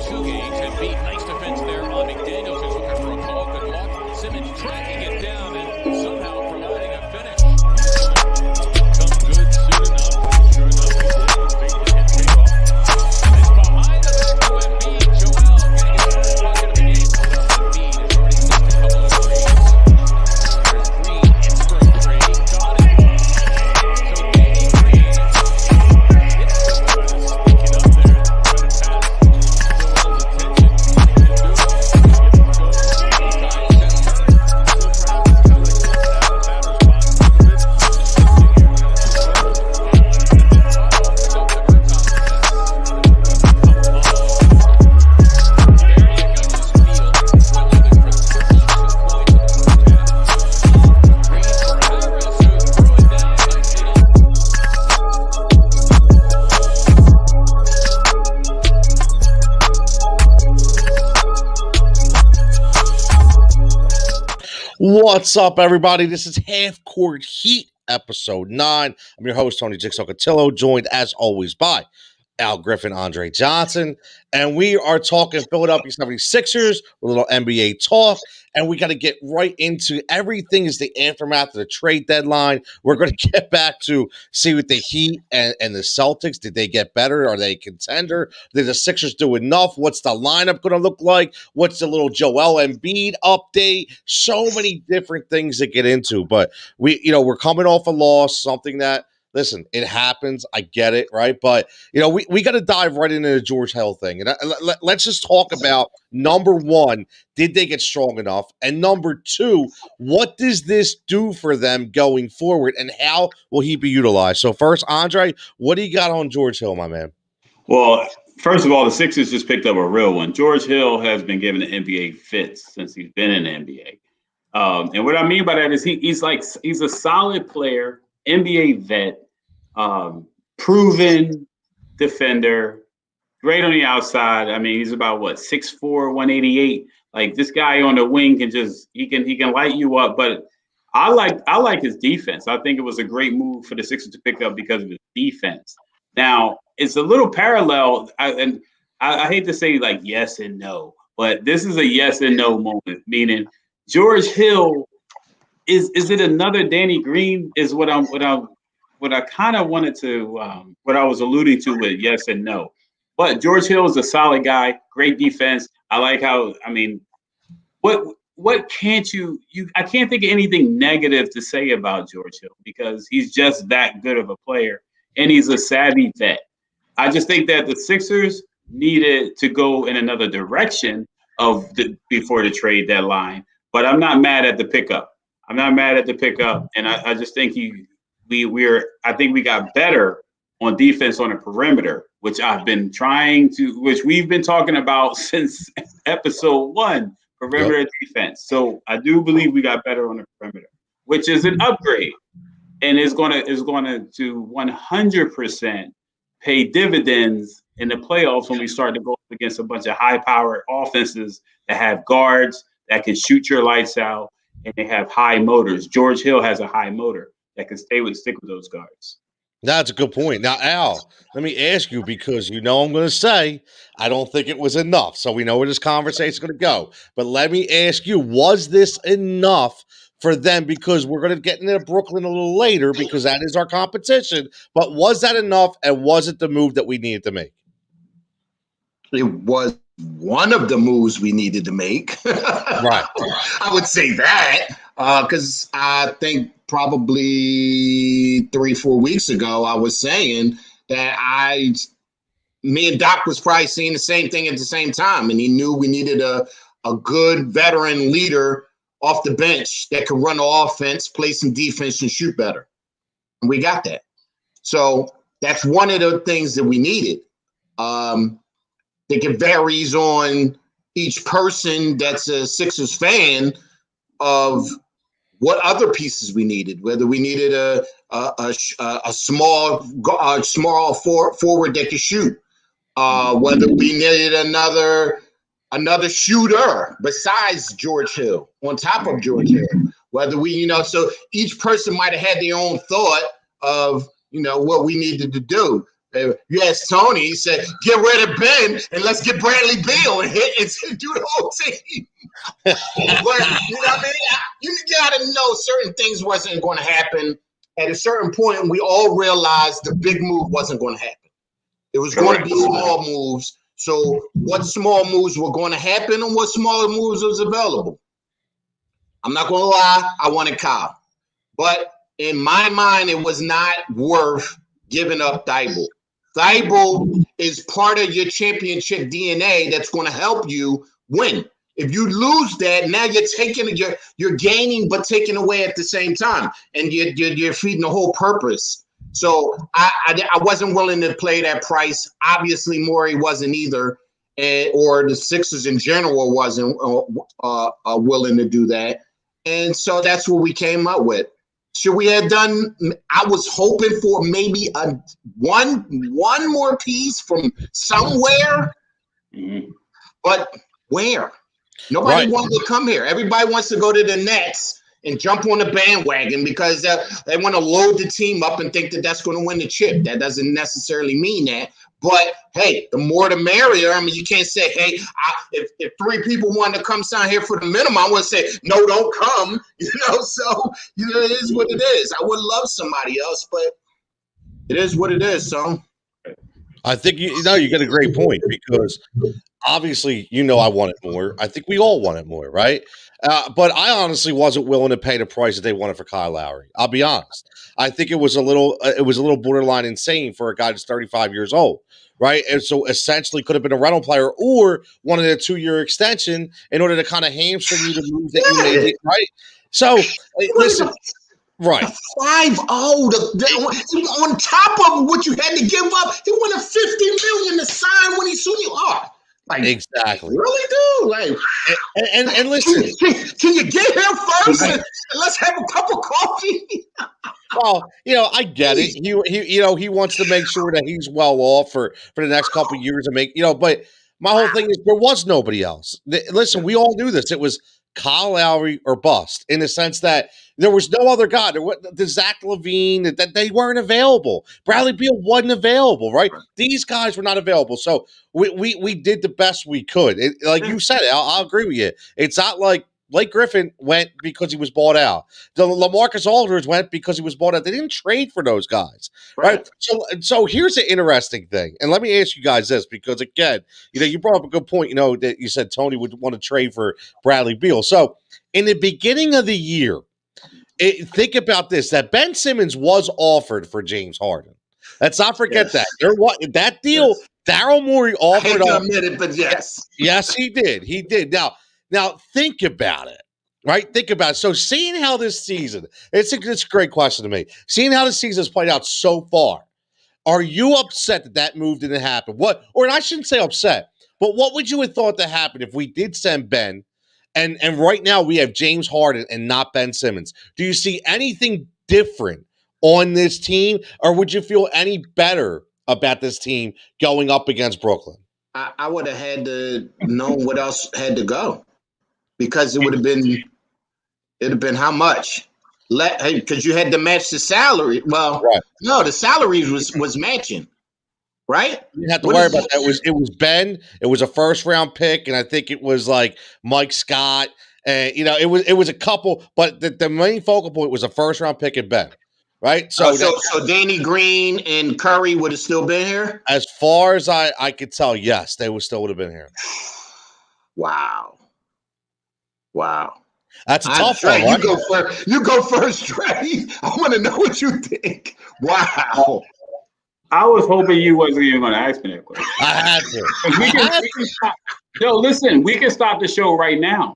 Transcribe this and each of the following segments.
2 games. And beat nice defense there on McDaniels, who's looking for a call. Good luck. Simmons tracking it down and somehow providing a finish. Come good soon enough. Sure enough, he did. The big hit paid off. It's behind the back to Embiid. Joel getting his first bucket of the game. Embiid has already missed a couple of threes. There's Green in for a three. Got it. So Danny Green hits the ball, sneaking up there, trying to pass Joel's attention. He can do it. Give him a go. He ties Seth Curry. So perhaps kind of close out of batter's box a little bit. Sitting here kind of surprised. Opens up the grip contest. What's up, everybody? This is Half Court Heat, episode 9. I'm your host, Tony Jigsaw Cotillo, joined as always by Al Griffin, Andre Johnson, and we are talking Philadelphia 76ers, a little NBA talk, and we got to get right into everything is the aftermath of the trade deadline. We're going to get back to see what the Heat and the Celtics, did they get better? Are they a contender? Did the Sixers do enough? What's the lineup going to look like? What's the little Joel Embiid update? So many different things to get into, but we're coming off a loss, something that, listen, it happens. I get it, right? But, we got to dive right into the George Hill thing. And let's just talk about, number one, did they get strong enough? And number two, what does this do for them going forward? And how will he be utilized? So first, Andre, what do you got on George Hill, my man? Well, first of all, the Sixers just picked up a real one. George Hill has been given an NBA fits since he's been in the NBA. And what I mean by that is he's a solid player, NBA vet, proven defender, great on the outside. I mean, he's about 6'4", 188. Like, this guy on the wing can light you up. But I like his defense. I think it was a great move for the Sixers to pick up because of his defense. Now, it's a little parallel, and I hate to say like yes and no, but this is a yes and no moment. Meaning, George Hill is it another Danny Green? Is what I kind of wanted to, what I was alluding to with yes and no. But George Hill is a solid guy, great defense. I like how, what can't I can't think of anything negative to say about George Hill because he's just that good of a player and he's a savvy vet. I just think that the Sixers needed to go in another direction before the trade deadline. But I'm not mad at the pickup. And I just think I think we got better on defense on the perimeter, which we've been talking about since episode 1, perimeter defense. So I do believe we got better on the perimeter, which is an upgrade and is going to 100% pay dividends in the playoffs when we start to go up against a bunch of high-powered offenses that have guards that can shoot your lights out and they have high motors. George Hill has a high motor that can stick with those guards. That's a good point. Now, Al, let me ask you, because I'm going to say I don't think it was enough. So we know where this conversation is going to go. But let me ask you, was this enough for them? Because we're going to get into Brooklyn a little later because that is our competition. But was that enough, and was it the move that we needed to make? It was one of the moves we needed to make. Right. I would say that because I think probably 3-4 weeks ago, I was saying that me and Doc was probably seeing the same thing at the same time. And he knew we needed a good veteran leader off the bench that could run the offense, play some defense, and shoot better. And we got that. So that's one of the things that we needed. I think it varies on each person that's a Sixers fan of what other pieces we needed, whether we needed a small forward that could shoot, whether we needed another shooter besides George Hill, on top of George Hill, whether we, so each person might have had their own thought of, what we needed to do. Yes, Tony. He said, "Get rid of Ben and let's get Bradley Beal and hit and do the whole team." But you know what I mean? You got to know certain things wasn't going to happen. At a certain point, we all realized the big move wasn't going to happen. It was going to be small moves. So, what small moves were going to happen and what smaller moves was available? I'm not going to lie. I wanted Kyle, but in my mind, it was not worth giving up Thibault. Thibault is part of your championship DNA that's going to help you win. If you lose that, now you're gaining but taking away at the same time, and you're feeding the whole purpose. So I wasn't willing to play that price. Obviously, Morey wasn't either, or the Sixers in general wasn't willing to do that, and so that's what we came up with. Should we have done? I was hoping for maybe one more piece from somewhere, but where? Nobody wanted to come here. Everybody wants to go to the Nets and jump on the bandwagon because they want to load the team up and think that that's going to win the chip. That doesn't necessarily mean that. But, hey, the more the merrier. I mean, you can't say, hey, if 3 people wanted to come sign here for the minimum, I would say, no, don't come. So, it is what it is. I would love somebody else, but it is what it is, so. I think you get a great point because obviously, I wanted more. I think we all wanted more, right? But I honestly wasn't willing to pay the price that they wanted for Kyle Lowry. I'll be honest. I think it was a little borderline insane for a guy that's 35 years old, right? And so essentially could have been a rental player or wanted a 2-year extension in order to kind of hamstring you to move that you made, right? So listen. Right. 5-0 on top of what you had to give up. He wanted $50 million to sign when he sued you off. Exactly. Really, dude? And listen. Can you get here first and let's have a cup of coffee? Well, I get it. He wants to make sure that he's well off for the next couple of years and make, but my whole thing is there was nobody else. Listen, we all knew this. It was Kyle Lowry or bust in the sense that there was no other guy. The Zach LaVine, that they weren't available. Bradley Beal wasn't available, right? These guys were not available. So we did the best we could. Like you said, I'll agree with you. It's not like Blake Griffin went because he was bought out. The LaMarcus Aldridge went because he was bought out. They didn't trade for those guys, right? So here's an interesting thing, and let me ask you guys this because again, you brought up a good point. That you said Tony would want to trade for Bradley Beal. So in the beginning of the year, think about this: that Ben Simmons was offered for James Harden. Let's not forget that. That deal. Yes. Daryl Morey offered. I hate to admit it, but yes, he did. He did. Now, think about it, right? Think about it. So, seeing how this season, it's a great question to me. Seeing how the season has played out so far, are you upset that move didn't happen? Or I shouldn't say upset, but what would you have thought to happen if we did send Ben, and right now we have James Harden and not Ben Simmons? Do you see anything different on this team, or would you feel any better about this team going up against Brooklyn? I would have had to know what else had to go. Because it'd have been how much? Because you had to match the salary. Well, right. No, the salaries was matching, right? You didn't have to worry about that. It was Ben. It was a 1st-round pick, and I think it was like Mike Scott. And it was a couple, but the main focal point was a 1st-round pick and Ben, right? So Danny Green and Curry would have still been here. As far as I could tell, yes, they still would have been here. Wow. That's a tough one, right? You go first, Trey. I want to know what you think. Wow. I was hoping you wasn't even going to ask me that question. I had to. We can stop. Yo, listen, we can stop the show right now.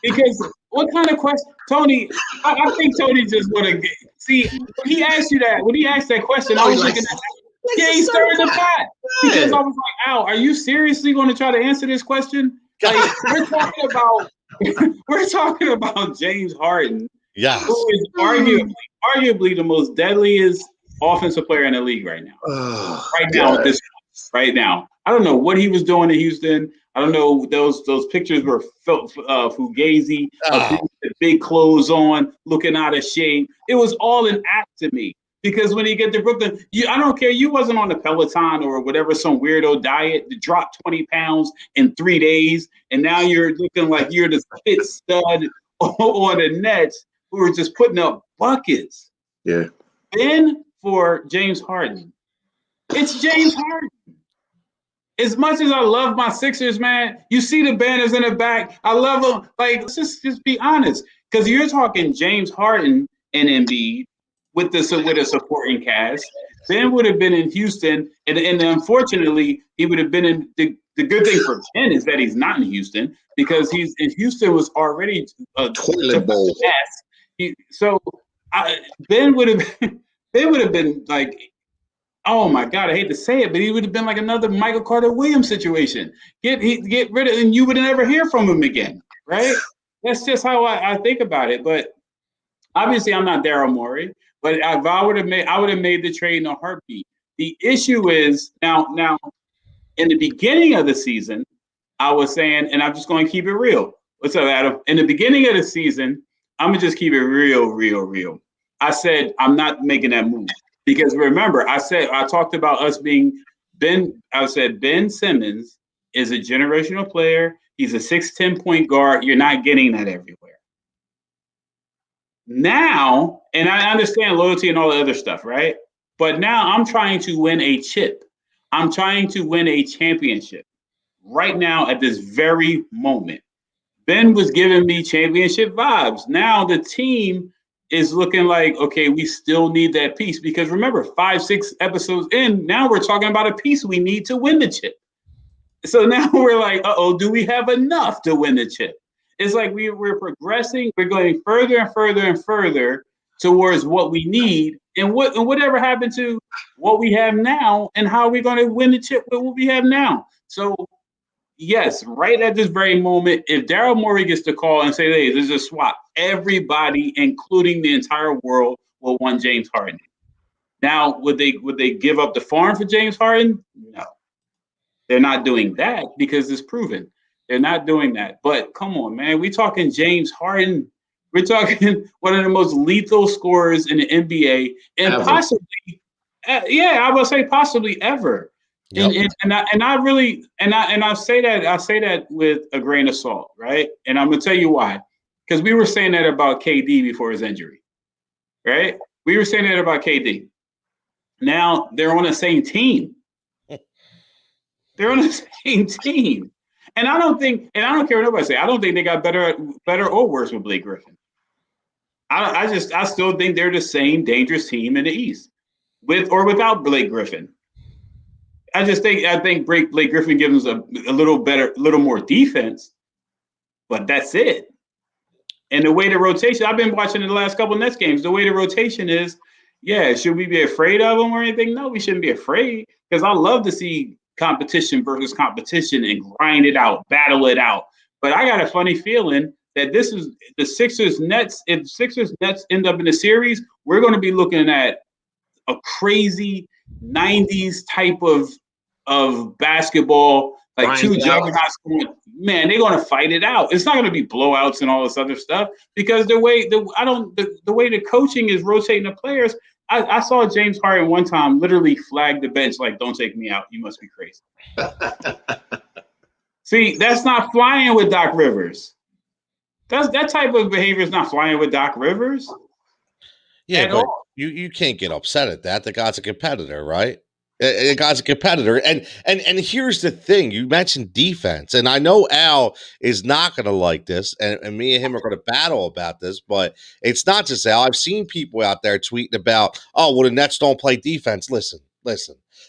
Because what kind of question? Tony, I think Tony just want to see, when he asked that question, I was looking at he stirred the pot. Because I was like, Al, are you seriously going to try to answer this question? Like, we're talking about James Harden, who is arguably the most deadliest offensive player in the league right now. Right now, I don't know what he was doing in Houston. I don't know. Those pictures were fugazi, with big clothes on, looking out of shape. It was all an act to me. Because when you get to Brooklyn, I don't care. You wasn't on the Peloton or whatever, some weirdo diet to drop 20 pounds in 3 days. And now you're looking like you're the fit stud on the Nets who are just putting up buckets. Yeah. Then for James Harden, it's James Harden. As much as I love my Sixers, man, you see the banners in the back. I love them. Like, let's just be honest. Because you're talking James Harden and Embiid with a supporting cast. Ben would have been in Houston, and unfortunately, he would have been in the good thing for Ben is that he's not in Houston because he's in Houston was already a toilet bowl. Ben would have been like, oh my God, I hate to say it, but he would have been like another Michael Carter Williams situation. Get rid of, and you would never hear from him again, right? That's just how I think about it. But obviously, I'm not Daryl Morey. But if I would have made the trade in a heartbeat. The issue is now in the beginning of the season, I was saying, and I'm just going to keep it real. What's up, Adam? In the beginning of the season, I'm gonna just keep it real. I said I'm not making that move because remember, I talked about us being Ben. I said Ben Simmons is a generational player. He's a 6'10" point guard. You're not getting that everywhere. Now, and I understand loyalty and all the other stuff, right? But now I'm trying to win a chip. I'm trying to win a championship right now at this very moment. Ben was giving me championship vibes. Now the team is looking like, okay, we still need that piece because remember, 5-6 episodes in, now we're talking about a piece we need to win the chip. So now we're like, do we have enough to win the chip? It's like we're progressing. We're going further and further and further towards what we need. And whatever happened to what we have now and how we're going to win the chip with what we have now. So, yes, right at this very moment, if Daryl Morey gets the call and say, hey, this is a swap, everybody, including the entire world, will want James Harden. Now, would they give up the farm for James Harden? No. They're not doing that because it's proven. They're not doing that. But come on, man. We're talking James Harden. We're talking one of the most lethal scorers in the NBA and ever. Possibly, I would say possibly ever. Yep. And I say that with a grain of salt, right? And I'm gonna tell you why. Because we were saying that about KD before his injury, right? We were saying that about KD. Now they're on the same team. They're on the same team. And I don't care what nobody say. I don't think they got better or worse with Blake Griffin. I still think they're the same dangerous team in the East, with or without Blake Griffin. I think Blake Griffin gives us a little more defense, but that's it. And the way the rotation, I've been watching the last couple of Nets games. The way the rotation is, should we be afraid of them or anything? No, we shouldn't be afraid because I love to see competition versus competition and grind it out, battle it out. But I got a funny feeling that this is the Sixers Nets. If Sixers Nets end up in the series, we're going to be looking at a crazy 90s type of basketball, like two juggernauts. Man, they're going to fight it out. It's not going to be blowouts and all this other stuff because the way the coaching is rotating the players. I saw James Harden one time literally flag the bench like, don't take me out. You must be crazy. See, that's not flying with Doc Rivers. That type of behavior is not flying with Doc Rivers. Yeah, but you can't get upset at that. The guy's a competitor, right? The guy's a competitor. And here's the thing. You mentioned defense. And I know Al is not going to like this. And me and him are going to battle about this. But it's not just Al. I've seen people out there tweeting about, the Nets don't play defense. Listen.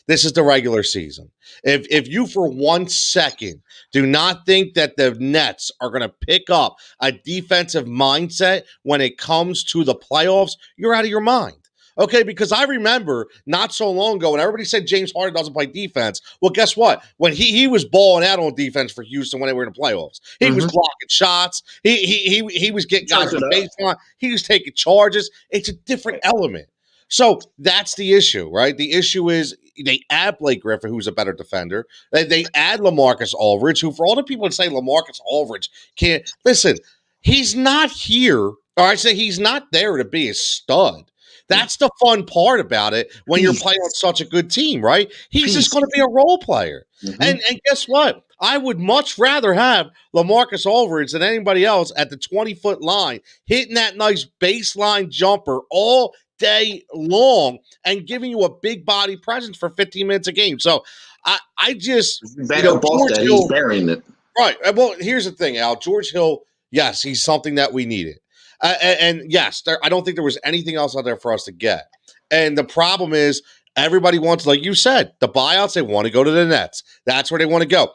This is the regular season. If you for 1 second do not think that the Nets are going to pick up a defensive mindset when it comes to the playoffs, you're out of your mind. Okay, because I remember not so long ago when everybody said James Harden doesn't play defense. Well, guess what? When he was balling out on defense for Houston when they were in the playoffs, he was blocking shots. He was getting guys on the baseline. He was taking charges. It's a different element. So that's the issue, right? The issue is they add Blake Griffin, who's a better defender. They add LaMarcus Aldridge, who for all the people that say LaMarcus Aldridge can't – listen, he's not here, or I say he's not there to be a stud. That's the fun part about it when you're playing on such a good team, right? He's just going to be a role player. Mm-hmm. And guess what? I would much rather have LaMarcus Aldridge than anybody else at the 20-foot line, hitting that nice baseline jumper all day long and giving you a big body presence for 15 minutes a game. So I just, back up off that, he's burying it. Right. Well, here's the thing, Al. George Hill, yes, he's something that we needed. And yes, I don't think there was anything else out there for us to get. And the problem is everybody wants, like you said, the buyouts, they want to go to the Nets. That's where they want to go.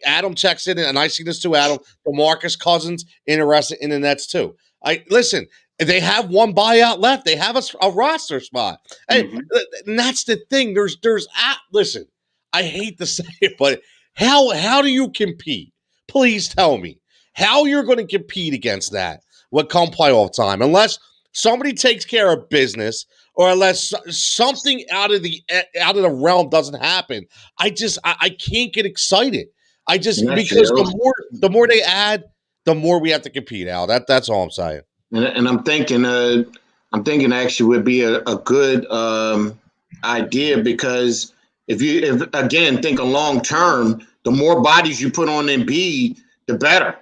Adam checks in, and I see this too, Adam. DeMarcus Cousins interested in the Nets too. Listen, they have one buyout left. They have a roster spot. And that's the thing. Listen, I hate to say it, but how do you compete? Please tell me how you're going to compete against that when come playoff time, unless somebody takes care of business or unless something out of the realm doesn't happen. I can't get excited. Because the more they add, the more we have to compete, Al. That's all I'm saying. And I'm thinking actually would be a good idea, because if again think of long term, the more bodies you put on Embiid, the better.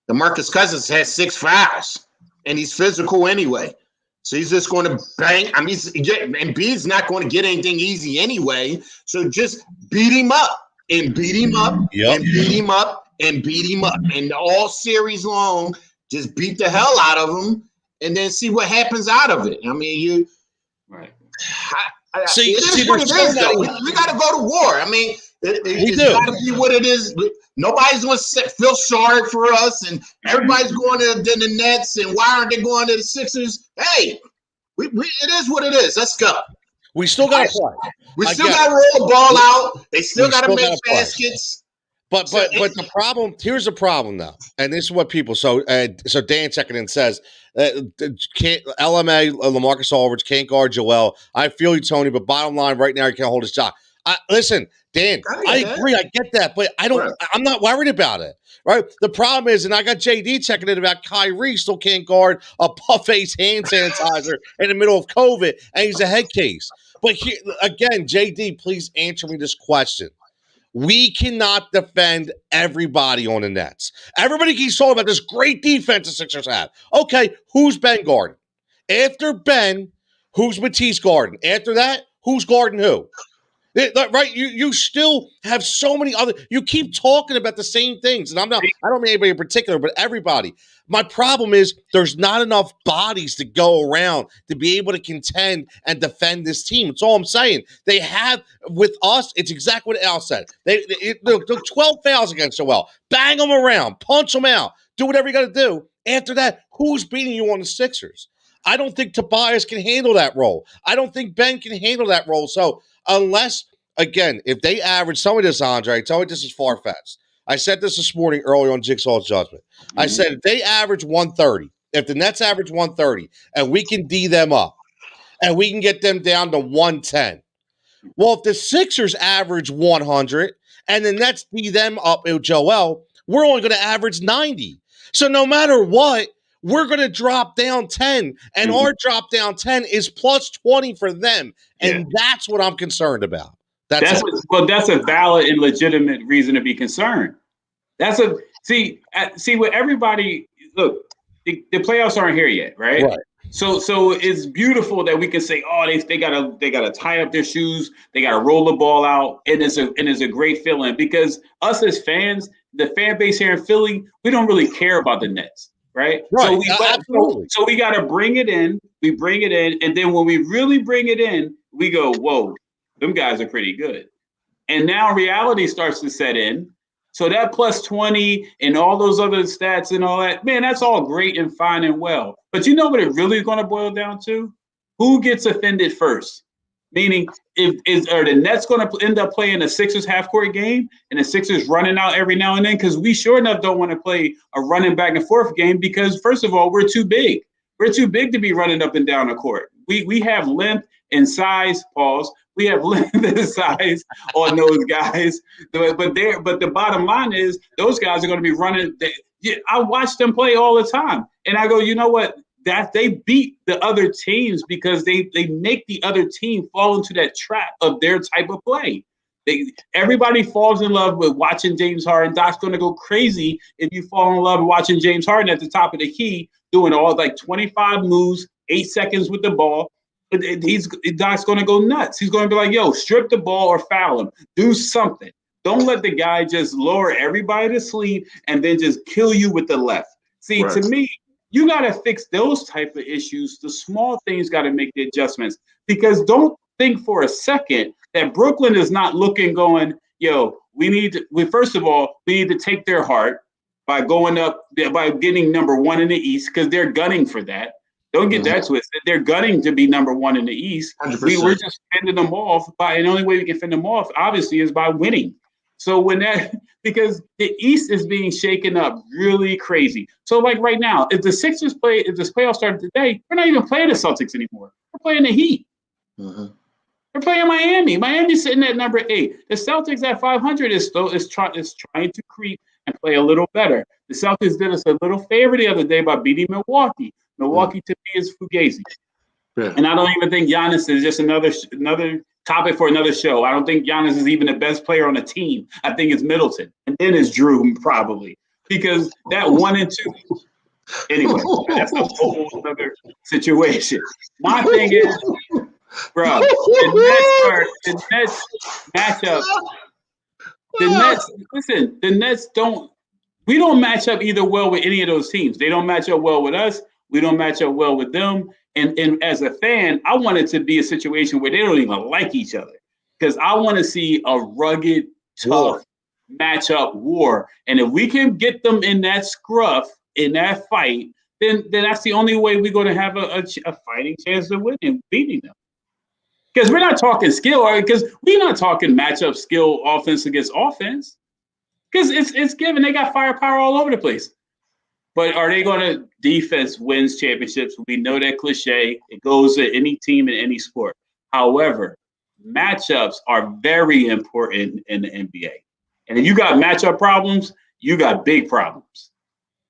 DeMarcus Cousins has 6 fouls, and he's physical anyway. So he's just going to bang. I mean, Embiid's not going to get anything easy anyway. So just beat him up and beat him up and beat him up and beat him up. And all series long, just beat the hell out of him and then see what happens out of it. I mean, right. It is what it is, though. We got to go to war. I mean, it's got to be what it is. Nobody's going to feel sorry for us, and everybody's going to the Nets, and why aren't they going to the Sixers? Hey, it is what it is. Let's go. We still got to play. We still got to roll the ball out. They still got to make baskets. But the problem, here's the problem though, and this is what people. So Dan checking in says, LMA LaMarcus Aldridge can't guard Joel. I feel you, Tony, but bottom line, right now he can't hold his job. Listen, Dan, I agree, I get that, but I'm not worried about it. Right? The problem is, and I got JD checking in about Kyrie still can't guard a Buffet's hand sanitizer in the middle of COVID, and he's a head case. But here, again, JD, please answer me this question. We cannot defend everybody on the Nets. Everybody keeps talking about this great defense the Sixers have. Okay, who's Ben guarding? After Ben, who's Matisse guarding? After that, who's guarding who? Right? You still have so many other. You keep talking about the same things, and I don't mean anybody in particular, but everybody. My problem is there's not enough bodies to go around to be able to contend and defend this team. That's all I'm saying. They have with us. It's exactly what Al said. They 12 fouls against Joel. Bang them around, punch them out, do whatever you got to do. After that, who's beating you on the Sixers? I don't think Tobias can handle that role. I don't think Ben can handle that role. So unless, again, if they average, tell me this, Andre, tell me this is far-fetched. I said this morning early on Jigsaw's Judgment. I said if they average 130, if the Nets average 130, and we can D them up, and we can get them down to 110. Well, if the Sixers average 100, and the Nets D them up with Joel, we're only going to average 90. So no matter what, we're going to drop down 10, and our drop down 10 is plus 20 for them, and that's what I'm concerned about. That's a valid and legitimate reason to be concerned. See what everybody look. The playoffs aren't here yet, right? So it's beautiful that we can say, oh, they gotta tie up their shoes, they gotta roll the ball out, and it's a great feeling because us as fans, the fan base here in Philly, we don't really care about the Nets. Right. So we got to bring it in. We bring it in. And then when we really bring it in, we go, whoa, them guys are pretty good. And now reality starts to set in. So that plus 20 and all those other stats and all that, man, that's all great and fine and well. But you know what it really is going to boil down to? Who gets offended first? Meaning, are the Nets going to end up playing a Sixers half-court game and the Sixers running out every now and then? Because we sure enough don't want to play a running back and forth game because, first of all, we're too big. We're too big to be running up and down the court. We have length and size, pause. We have length and size on those guys. But the bottom line is those guys are going to be running. I watch them play all the time. And I go, you know what? that they beat the other teams because they make the other team fall into that trap of their type of play. Everybody falls in love with watching James Harden. Doc's going to go crazy if you fall in love with watching James Harden at the top of the key doing all like 25 moves, 8 seconds with the ball. Doc's going to go nuts. He's going to be like, yo, strip the ball or foul him. Do something. Don't let the guy just lower everybody to sleep and then just kill you with the left. See, to me, you got to fix those type of issues. The small things got to make the adjustments, because don't think for a second that Brooklyn is not looking, going, yo, first of all, we need to take their heart by getting number 1 in the East, because they're gunning for that. Don't get that twisted. They're gunning to be number 1 in the East. We're just fending them off and the only way we can fend them off, obviously, is by winning. So because the East is being shaken up really crazy. So like right now, if this playoff started today, we're not even playing the Celtics anymore. We're playing the Heat. Mm-hmm. We're playing Miami. Miami's sitting at number 8. The Celtics at 500 is trying to creep and play a little better. The Celtics did us a little favor the other day by beating Milwaukee. Milwaukee to me is fugazi. Yeah. And I don't even think Giannis is just another topic for another show. I don't think Giannis is even the best player on the team. I think it's Middleton. And then it's Drew, probably. Because that 1 and 2. Anyway, that's a whole other situation. My thing is, bro, the Nets matchup. The Nets we don't match up either well with any of those teams. They don't match up well with us. We don't match up well with them. And as a fan, I want it to be a situation where they don't even like each other, because I want to see a rugged, tough matchup war. And if we can get them in that scruff, in that fight, then that's the only way we're going to have a fighting chance of winning, beating them. Because we're not talking skill, because we're not talking matchup skill, offense against offense. Because it's given, they got firepower all over the place. But are they going to defense wins championships? We know that cliche. It goes to any team in any sport. However, matchups are very important in the NBA. And if you got matchup problems, you got big problems.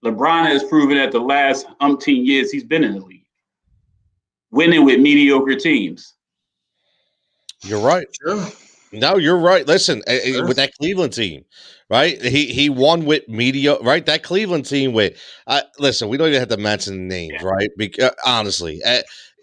LeBron has proven that the last umpteen years he's been in the league, winning with mediocre teams. You're right. Sure. No, you're right. Listen, with that Cleveland team, right? He won with mediocre, right? That Cleveland team with, listen, we don't even have to mention names, right? Because, honestly,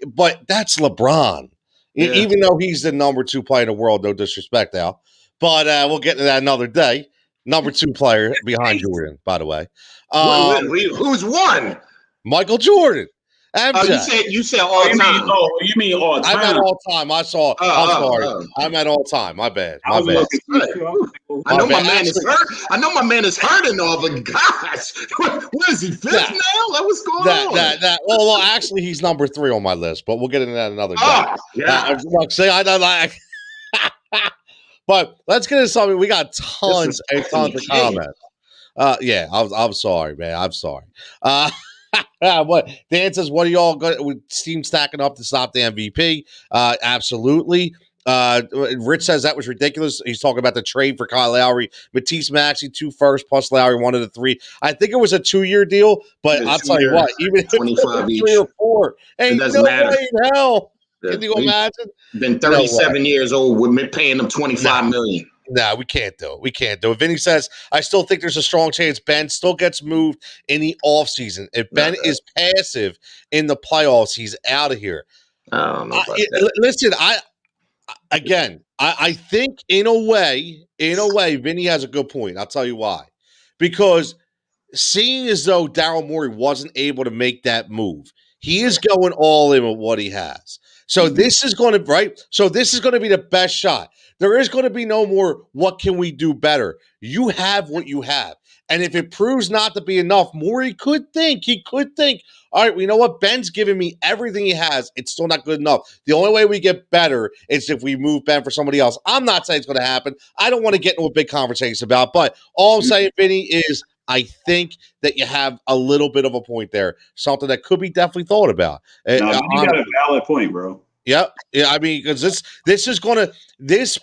but that's LeBron. Yeah. Even though he's the number 2 player in the world, no disrespect, Al. But we'll get to that another day. Number 2 player behind Jordan, by the way. Who's won? Michael Jordan. You said all time. You mean all time? I meant all time. I'm sorry. I meant all time. My bad. I know my man is hurt. I know my man is hurt and all, but gosh, what is he, 5th now? What's going on? Well, actually, he's number 3 on my list, but we'll get into that another day. I don't like. But let's get into something. We got tons and tons of comments. I'm sorry, man. I'm sorry. What Dan says, what are y'all going with team stacking up to stop the MVP? Absolutely. Rich says that was ridiculous. He's talking about the trade for Kyle Lowry. Matisse Maxey, 2 firsts plus Lowry, 1 of the 3. I think it was a 2-year deal, but I'll tell you what, even if 25 each, 3 or 4, ain't no way in hell. Can you imagine? Been 37 years old. We're paying them $25 million. No, we can't do it. Vinny says, I still think there's a strong chance Ben still gets moved in the offseason. If Ben is passive in the playoffs, he's out of here. I don't know about that. Listen, I think in a way, Vinny has a good point. I'll tell you why. Because seeing as though Daryl Morey wasn't able to make that move, he is going all in with what he has. So this is going to, So this is going to be the best shot. There is going to be no more, what can we do better? You have what you have. And if it proves not to be enough, Morey could think, all right, well, you know what? Ben's giving me everything he has. It's still not good enough. The only way we get better is if we move Ben for somebody else. I'm not saying it's going to happen. I don't want to get into a big conversation about, but all I'm saying, Vinny, is I think that you have a little bit of a point there, something that could be definitely thought about. You got a valid point, bro. Yep. Yeah, I mean, because this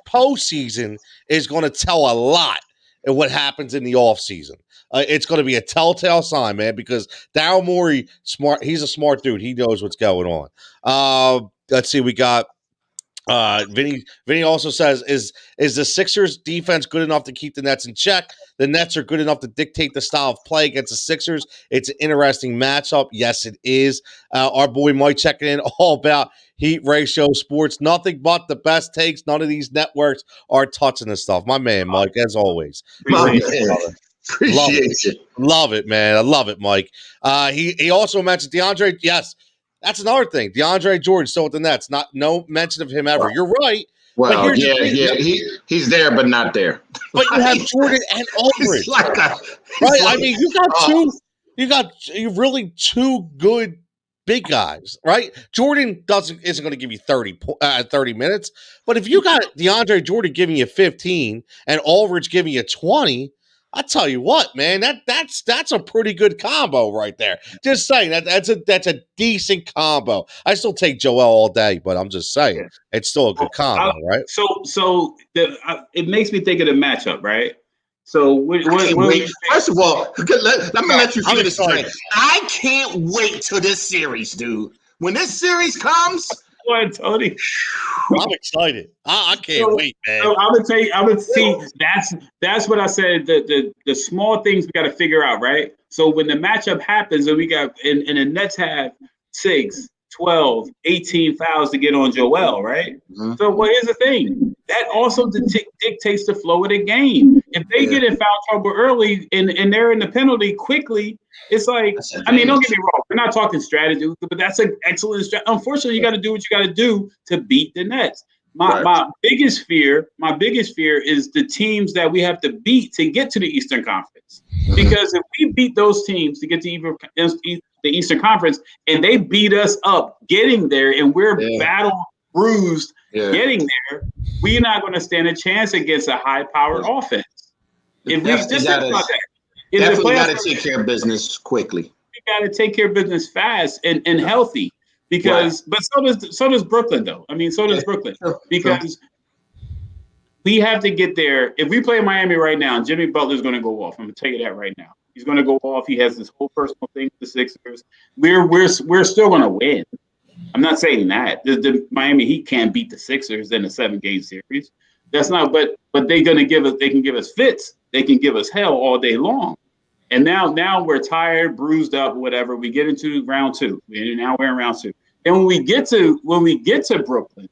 postseason is going to tell a lot and what happens in the offseason. It's going to be a telltale sign, man, because Daryl Morey, smart. He's a smart dude. He knows what's going on. Let's see. We got Vinny also says, is the Sixers defense good enough to keep the Nets in check? The Nets are good enough to dictate the style of play against the Sixers. It's an interesting matchup. Yes, it is. Our boy Mike checking in all about Heat Ratio Sports. Nothing but the best takes. None of these networks are touching this stuff. My man, Mike, as always. Appreciate you. Love it, man. I love it, Mike. He also mentioned DeAndre. Yes, that's another thing. DeAndre Jordan still with the Nets. No mention of him ever. Well, You're right. Well, yeah. He's there, but not there. But you have Jordan and Aldridge, right? I mean, you got two. You really two good big guys, right? Jordan isn't going to give you 30 minutes, but if you got DeAndre Jordan giving you 15 and Aldridge giving you 20. I tell you what, man, that's a pretty good combo right there. Just saying that's a decent combo. I still take Joel all day, but I'm just saying it's still a good combo, right? So it makes me think of the matchup, right? So first of all, let me let you finish. I can't wait till this series, dude. When this series comes. Go ahead, Tony. I'm excited. I can't wait, man. So I would see that's what I said. The small things we got to figure out, right? So when the matchup happens and we got and the Nets have 6, 12, 18 fouls to get on Joel, right? Mm-hmm. So here's the thing. That also dictates the flow of the game. If they get in foul trouble early and they're in the penalty quickly, it's like, I mean, don't get me wrong. We're not talking strategy, but that's an excellent strategy. Unfortunately, you got to do what you got to do to beat the Nets. My biggest fear is the teams that we have to beat to get to the Eastern Conference. Because if we beat those teams to get to the Eastern Conference and they beat us up getting there and we're battle bruised getting there, we're not going to stand a chance against a high-powered offense. If we just think about that. Definitely got to take care of business quickly. We got to take care of business fast and healthy because, but so does Brooklyn though. I mean, so does Brooklyn because we have to get there. If we play Miami right now, Jimmy Butler's going to go off. I'm going to tell you that right now. He's going to go off. He has this whole personal thing with the Sixers. We're still going to win. I'm not saying that the Miami Heat can't beat the Sixers in a 7-game series. That's not. But they're going to give us. They can give us fits. They can give us hell all day long. And now we're tired, bruised up, whatever. We get into round 2. Now we're in round 2. And when we get to Brooklyn,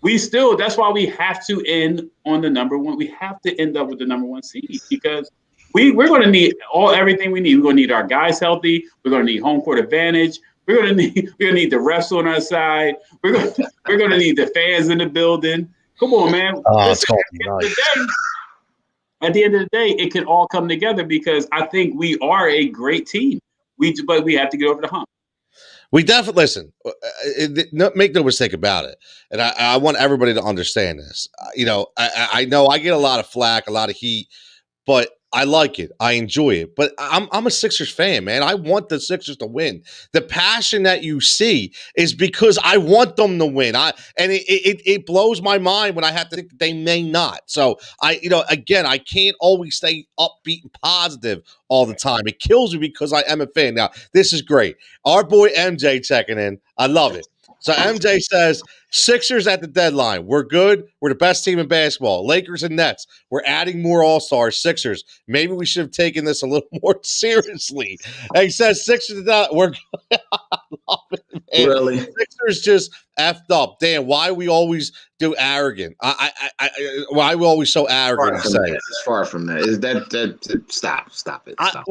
that's why we have to end on the number 1. We have to end up with the number 1 seed because we're going to need everything we need. We're going to need our guys healthy. We're going to need home court advantage. We're going to need the refs on our side. We're going to need the fans in the building. Come on, man. At the end of the day, it can all come together because I think we are a great team. But we have to get over the hump. We definitely listen. Make no mistake about it, and I want everybody to understand this. I know I get a lot of flack, a lot of heat, but I like it. I enjoy it. But I'm a Sixers fan, man. I want the Sixers to win. The passion that you see is because I want them to win. It blows my mind when I have to think they may not. So again, I can't always stay upbeat and positive all the time. It kills me because I am a fan. Now, this is great. Our boy MJ checking in. I love it. So MJ says, Sixers at the deadline. We're good. We're the best team in basketball. Lakers and Nets. We're adding more all-stars. Sixers. Maybe we should have taken this a little more seriously. And he says, Sixers, we're I love it, man. Really? Sixers just effed up. Dan, why we always do arrogant? Why we always so arrogant? It's far from that. Is that stop it. Stop.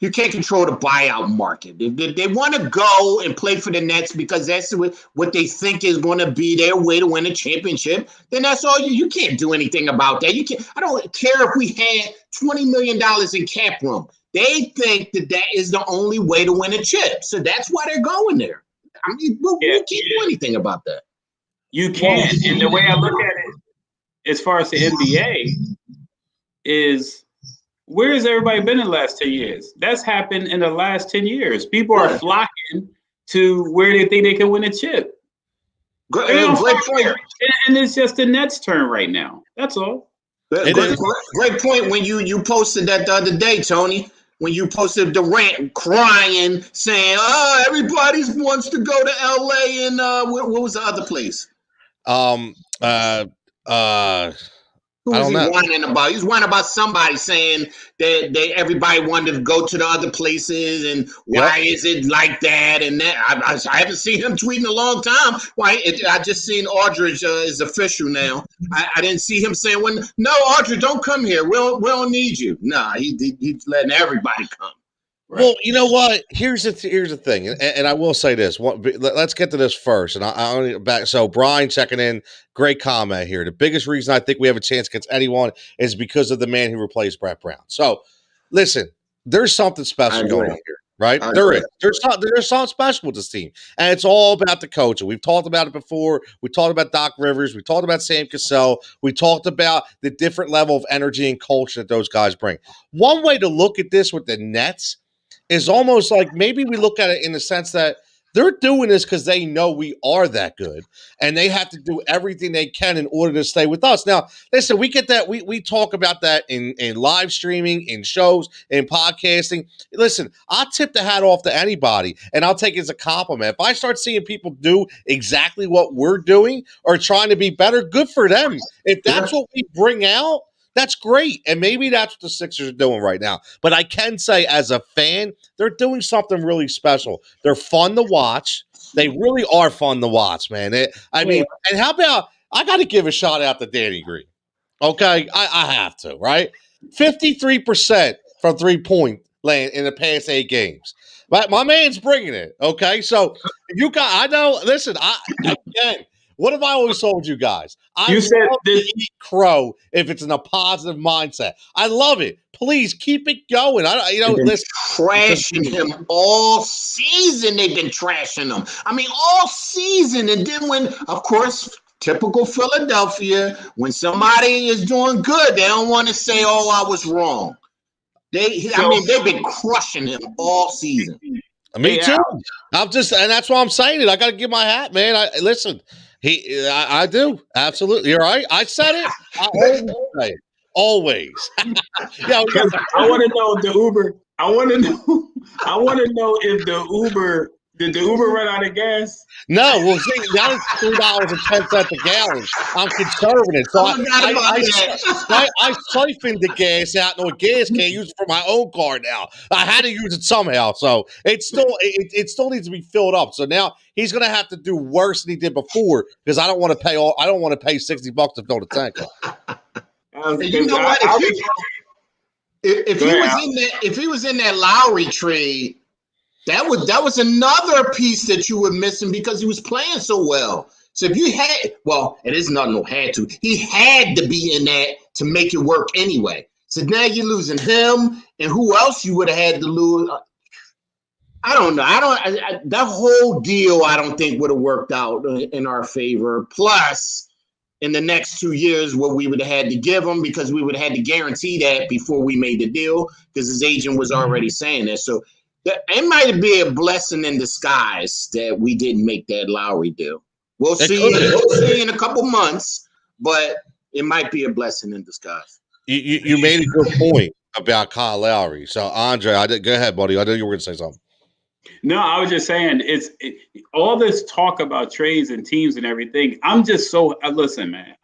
You can't control the buyout market. If they want to go and play for the Nets because that's what they think is going to be their way to win a championship, then that's all you can't do anything about that. You can't. I don't care if we had $20 million in cap room. They think that is the only way to win a chip. So that's why they're going there. I mean, we can't do anything about that. You can't. And the way I look at it, as far as the NBA, is where has everybody been in the last 10 years? That's happened in the last 10 years. People are flocking to where they think they can win a chip. They on Great fire. point. And it's just the Nets' turn right now. That's all. Great point. When you posted that the other day, Tony, when you posted Durant crying, saying, "Oh, everybody wants to go to LA," and what was the other place? Who I was don't he know. whining about? He was whining about somebody saying that everybody wanted to go to the other places, and why is it like that? And that I haven't seen him tweet in a long time. I just seen Aldridge is official now. I didn't see him saying, no, Aldridge, don't come here. We don't need you. Nah, he's letting everybody come. Right. Well, you know what? Here's the thing, and I will say this. Let's get to this first. And I only back. So Brian checking in, great comment here. The biggest reason I think we have a chance against anyone is because of the man who replaced Brett Brown. So, listen, there's something special going on here, right? There's something special with this team, and it's all about the coaching. We've talked about it before. We talked about Doc Rivers. We talked about Sam Cassell. We talked about the different level of energy and culture that those guys bring. One way to look at this with the Nets is almost like maybe we look at it in the sense that they're doing this because they know we are that good, and they have to do everything they can in order to stay with us. Now, listen, we get that. We talk about that in live streaming, in shows, in podcasting. Listen, I'll tip the hat off to anybody, and I'll take it as a compliment. If I start seeing people do exactly what we're doing or trying to be better, good for them. If that's what we bring out, that's great. And maybe that's what the Sixers are doing right now. But I can say as a fan, they're doing something really special. They're fun to watch. They really are fun to watch, man. I mean, and how about, I got to give a shout out to Danny Green. Okay? I have to, right? 53% from three-point land in the past 8 games. But my man's bringing it, okay? So I know, listen, again, what have I always told you guys? I love to eat crow if it's in a positive mindset. I love it. Please keep it going. Listen, trashing him all season. They've been trashing him. I mean, all season. And then when, of course, typical Philadelphia, when somebody is doing good, they don't want to say, "Oh, I was wrong." They've been crushing him all season. Me too. And that's why I'm saying it. I got to give my hat, man. Listen. I do. Absolutely. You're right. I said it. I always say it. Always. I want to know the Uber. I want to know if the Uber did the Uber run out of gas? No, well, see, now it's $3.10 a gallon. I'm conservative, so I siphoned the gas out into a gas can, use it for my own car now. I had to use it somehow, so it still needs to be filled up. So now he's going to have to do worse than he did before because I don't want to pay $60 to fill the tank up. You know what? If he was in that Lowry trade, that was another piece that you were missing because he was playing so well. So if you it is not no had to. He had to be in that to make it work anyway. So now you're losing him, and who else you would have had to lose? I don't know. That whole deal I don't think would have worked out in our favor. Plus, in the next 2 years, what we would have had to give him because we would have had to guarantee that before we made the deal because his agent was already saying that. So it might be a blessing in disguise that we didn't make that Lowry deal. We'll see in a couple months, but it might be a blessing in disguise. You made a good point about Kyle Lowry. So, Andre, go ahead, buddy. I know you were going to say something. No, I was just saying all this talk about trades and teams and everything. I'm just listen, man.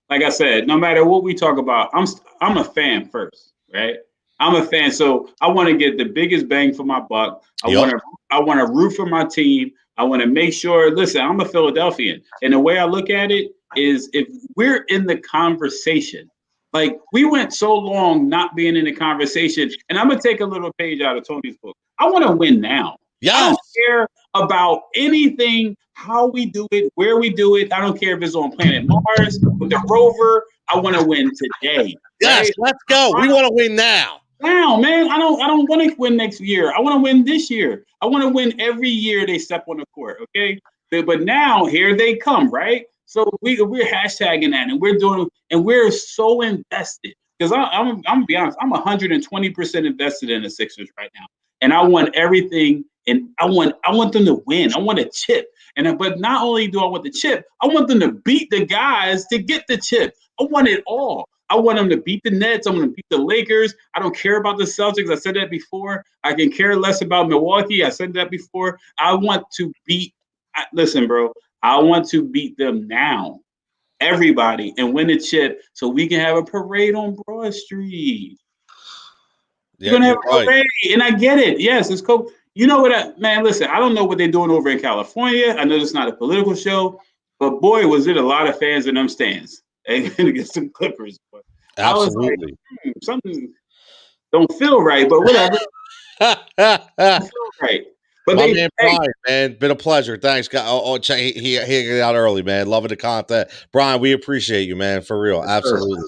Like I said, no matter what we talk about, I'm a fan first, right? I'm a fan, so I want to get the biggest bang for my buck. I want to root for my team. I want to make sure. Listen, I'm a Philadelphian, and the way I look at it is, if we're in the conversation, like we went so long not being in the conversation, and I'm gonna take a little page out of Tony's book. I want to win now. Yes. I don't care about anything, how we do it, where we do it. I don't care if it's on planet Mars with the rover. I want to win today. Yes, right? Let's go. We want to win now. Now, man, I don't want to win next year. I want to win this year. I want to win every year they step on the court, okay? But now here they come, right? So we're hashtagging that, and we're doing, and we're so invested. Because I'm gonna be honest, I'm 120% invested in the Sixers right now, and I want everything, and I want them to win. I want a chip. But not only do I want the chip, I want them to beat the guys to get the chip. I want it all. I want them to beat the Nets. I want them to beat the Lakers. I don't care about the Celtics. I said that before. I can care less about Milwaukee. I said that before. I want to beat – listen, bro. I want to beat them now, everybody, and win the chip so we can have a parade on Broad Street. Yeah, We're going to have a parade, and I get it. Yes, it's cool. You know what, man, listen, I don't know what they're doing over in California. I know it's not a political show, but boy, was it a lot of fans in them stands against some Clippers. But absolutely. I was like, something don't feel right, but whatever. Don't feel right. But my man Brian, man, been a pleasure. Thanks, guy. He got out early, man. Loving the content, Brian. We appreciate you, man, for real. Absolutely,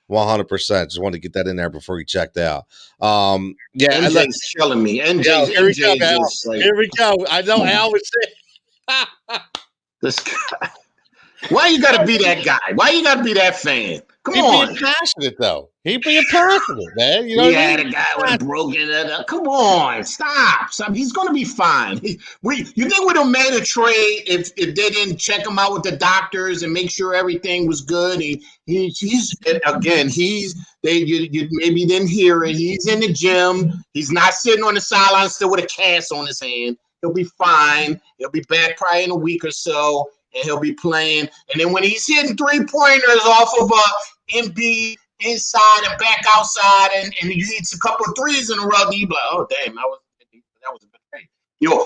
100%. Just wanted to get that in there before he checked out. Yeah, MJ's killing me. Here we go. I know Al was saying. This guy. Why you got to be that guy? Why you got to be that fan? Come on. He's being passionate, though. He's being passionate, man. You know what I mean? The guy would have broken it up. Come on. Stop. He's going to be fine. You think we would have made a trade if they didn't check him out with the doctors and make sure everything was good? You maybe didn't hear it. He's in the gym. He's not sitting on the sideline still with a cast on his hand. He'll be fine. He'll be back probably in a week or so. And he'll be playing. And then when he's hitting 3-pointers off of MB inside and back outside, and he hits a couple of threes in a row, you'll be like, oh, damn, that was a good play.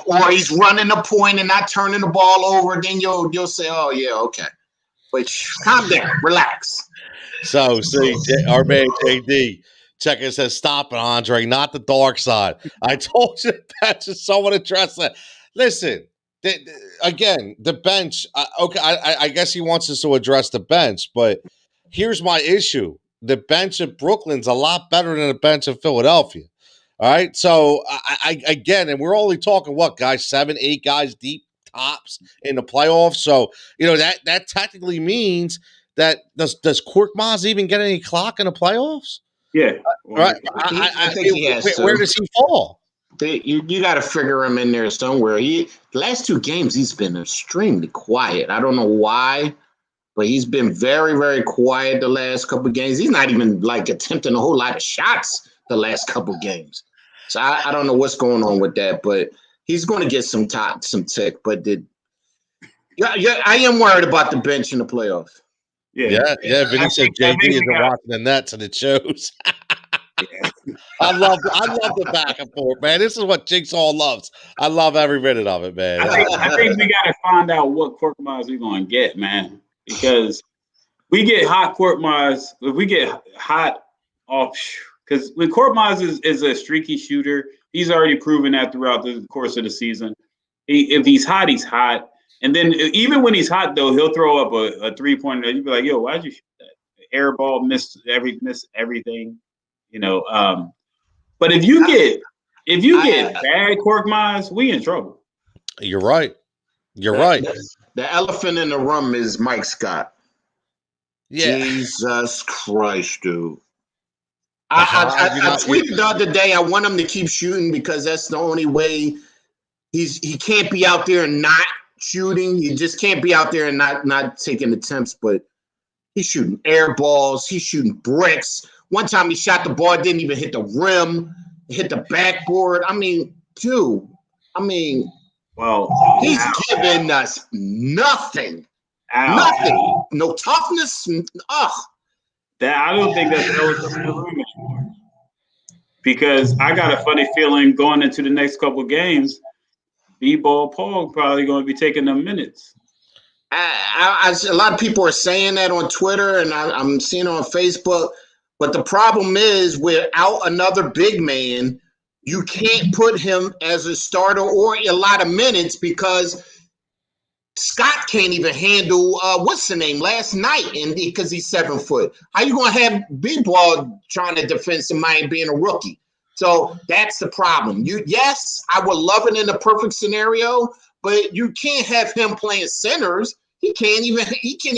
Or he's running the point and not turning the ball over, then you'll say, oh, yeah, okay. But calm down. Relax. So, see, our man JD Checker says, stop it, Andre, not the dark side. I told you that just someone address that. Listen. Again, the bench, okay, I guess he wants us to address the bench, but here's my issue. The bench at Brooklyn's a lot better than the bench in Philadelphia. All right, so again, and we're only talking, what, guys, 7, 8 guys deep tops in the playoffs. So, that technically means that does Korkmaz even get any clock in the playoffs? Yeah. Right. I think he has to. Where does he fall? You got to figure him in there somewhere. The last 2 games, he's been extremely quiet. I don't know why, but he's been very, very quiet the last couple of games. He's not even attempting a whole lot of shots the last couple of games. So I don't know what's going on with that, but he's going to get some tick. But I am worried about the bench in the playoffs. Yeah. Vinny said JD isn't watching the Nets, and it shows. Yeah. I love the back and forth, man. This is what Jigsaw loves. I love every minute of it, man. I think we got to find out what Korkmaz we're going to get, man, because we get hot Korkmaz. If we get hot off, because when Korkmaz is a streaky shooter, he's already proven that throughout the course of the season. If he's hot, he's hot. And then even when he's hot, though, he'll throw up a 3-pointer. You'd be like, yo, why'd you shoot that? Air ball, miss everything. But if you get bad Korkmaz, we in trouble. You're right. Right. The elephant in the room is Mike Scott. Yeah. Jesus Christ, dude. I tweeted the other day, I want him to keep shooting because that's the only way. He can't be out there and not shooting. He just can't be out there and not taking attempts, but he's shooting air balls. He's shooting bricks. One time he shot the ball, didn't even hit the rim, hit the backboard. I mean, dude. Well, he's giving us nothing. Nothing. No toughness. Ugh. I don't think that's in the room anymore. Because I got a funny feeling going into the next couple of games, B-Ball Paul probably going to be taking them minutes. A lot of people are saying that on Twitter, and I'm seeing it on Facebook. But the problem is, without another big man, you can't put him as a starter or a lot of minutes because Scott can't even handle what's the name last night, because he's 7 foot. How you gonna have B-Ball trying to defend somebody being a rookie? So that's the problem. Yes, I would love it in a perfect scenario, but you can't have him playing centers. He can't even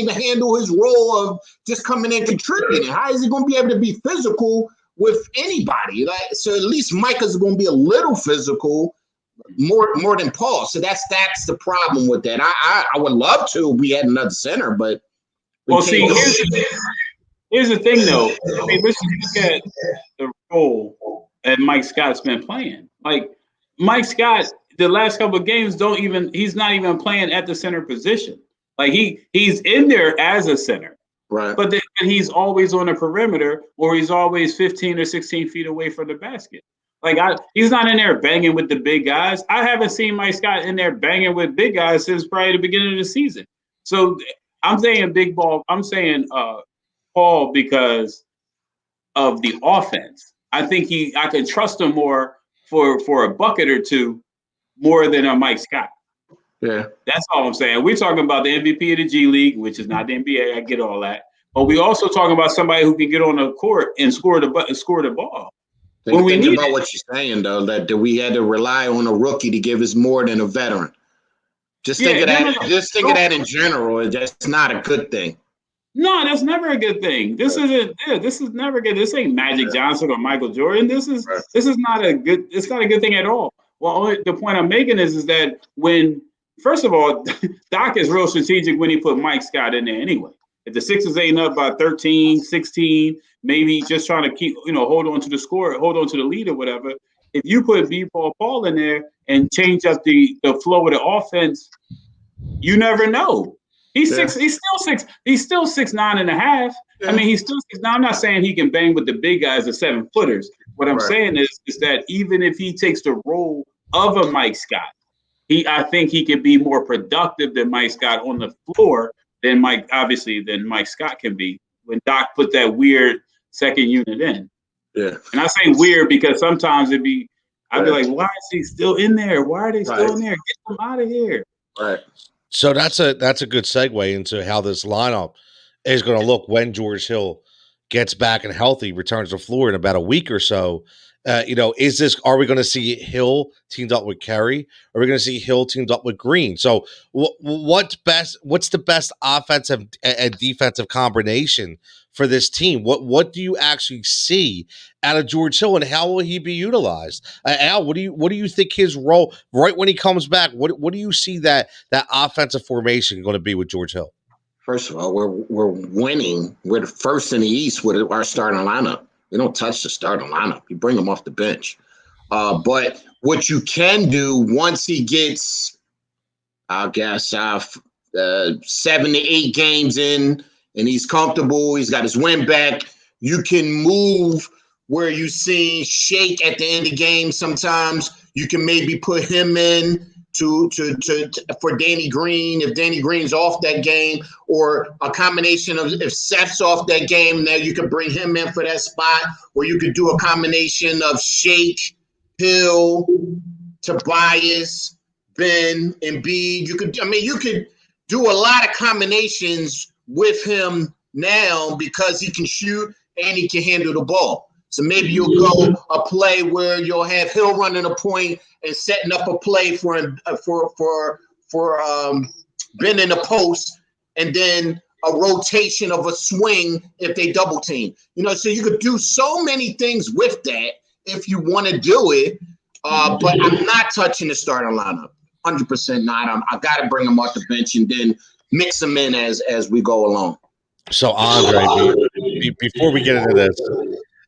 handle his role of just coming in contributing. How is he going to be able to be physical with anybody? So at least Micah's going to be a little physical more than Paul. So that's the problem with that. I would love to. We had another center, but well, see, here's the thing, though. I mean, let's look at the role that Mike Scott's been playing. Like Mike Scott, the last couple of games he's not even playing at the center position. Like he's in there as a center. Right. But then he's always on the perimeter, or he's always 15 or 16 feet away from the basket. Like he's not in there banging with the big guys. I haven't seen Mike Scott in there banging with big guys since probably the beginning of the season. So I'm saying big ball. I'm saying Paul because of the offense. I think I can trust him more for a bucket or two more than a Mike Scott. Yeah, that's all I'm saying. We're talking about the MVP of the G League, which is not the NBA. I get all that, but we also talking about somebody who can get on the court and score the ball. Think about what you're saying, though, that we had to rely on a rookie to give us more than a veteran. Just think of that. Just think of that in general. That's not a good thing. No, that's never a good thing. This isn't. Yeah, this is never good. This ain't Magic Johnson or Michael Jordan. This is not a good. It's not a good thing at all. Well, the point I'm making is that when, first of all, Doc is real strategic when he put Mike Scott in there anyway. If the Sixers ain't up by 13, 16, maybe just trying to keep, hold on to the score, hold on to the lead or whatever. If you put Paul in there and change up the flow of the offense, you never know. He's still 6'9.5". Yeah. I mean, he's still 6'9". I'm not saying he can bang with the big guys, the 7-footers. What I'm saying is that even if he takes the role of a Mike Scott, I think he can be more productive than Mike Scott on the floor than Mike Scott can be when Doc put that weird second unit in. Yeah. And I say weird because sometimes I'd be like, why is he still in there? Why are they still in there? Get them out of here. Right. So that's a good segue into how this lineup is going to look when George Hill gets back and healthy, returns to the floor in about a week or so. Are we going to see Hill teamed up with Curry? Are we going to see Hill teamed up with Green? So what's the best offensive and defensive combination for this team? What do you actually see out of George Hill, and how will he be utilized? Al, what do you think his role right when he comes back? What do you see that offensive formation going to be with George Hill? First of all, we're winning. We're the first in the East with our starting lineup. We don't touch the starting lineup. You bring him off the bench. But what you can do once he gets, I guess, 7 to 8 games in and he's comfortable, he's got his win back, you can move where you see Shake at the end of the game sometimes. You can maybe put him in for Danny Green if Danny Green's off that game, or a combination of if Seth's off that game, now you could bring him in for that spot, or you could do a combination of Shake, Hill, Tobias, Ben, and Embiid. You could do a lot of combinations with him now because he can shoot and he can handle the ball. So maybe you'll go a play where you'll have Hill running a point and setting up a play for Ben in the post, and then a rotation of a swing if they double team. So you could do so many things with that if you want to do it. But I'm not touching the starting lineup. 100% not. I got to bring them off the bench and then mix them in as we go along. So Andre, before we get into this,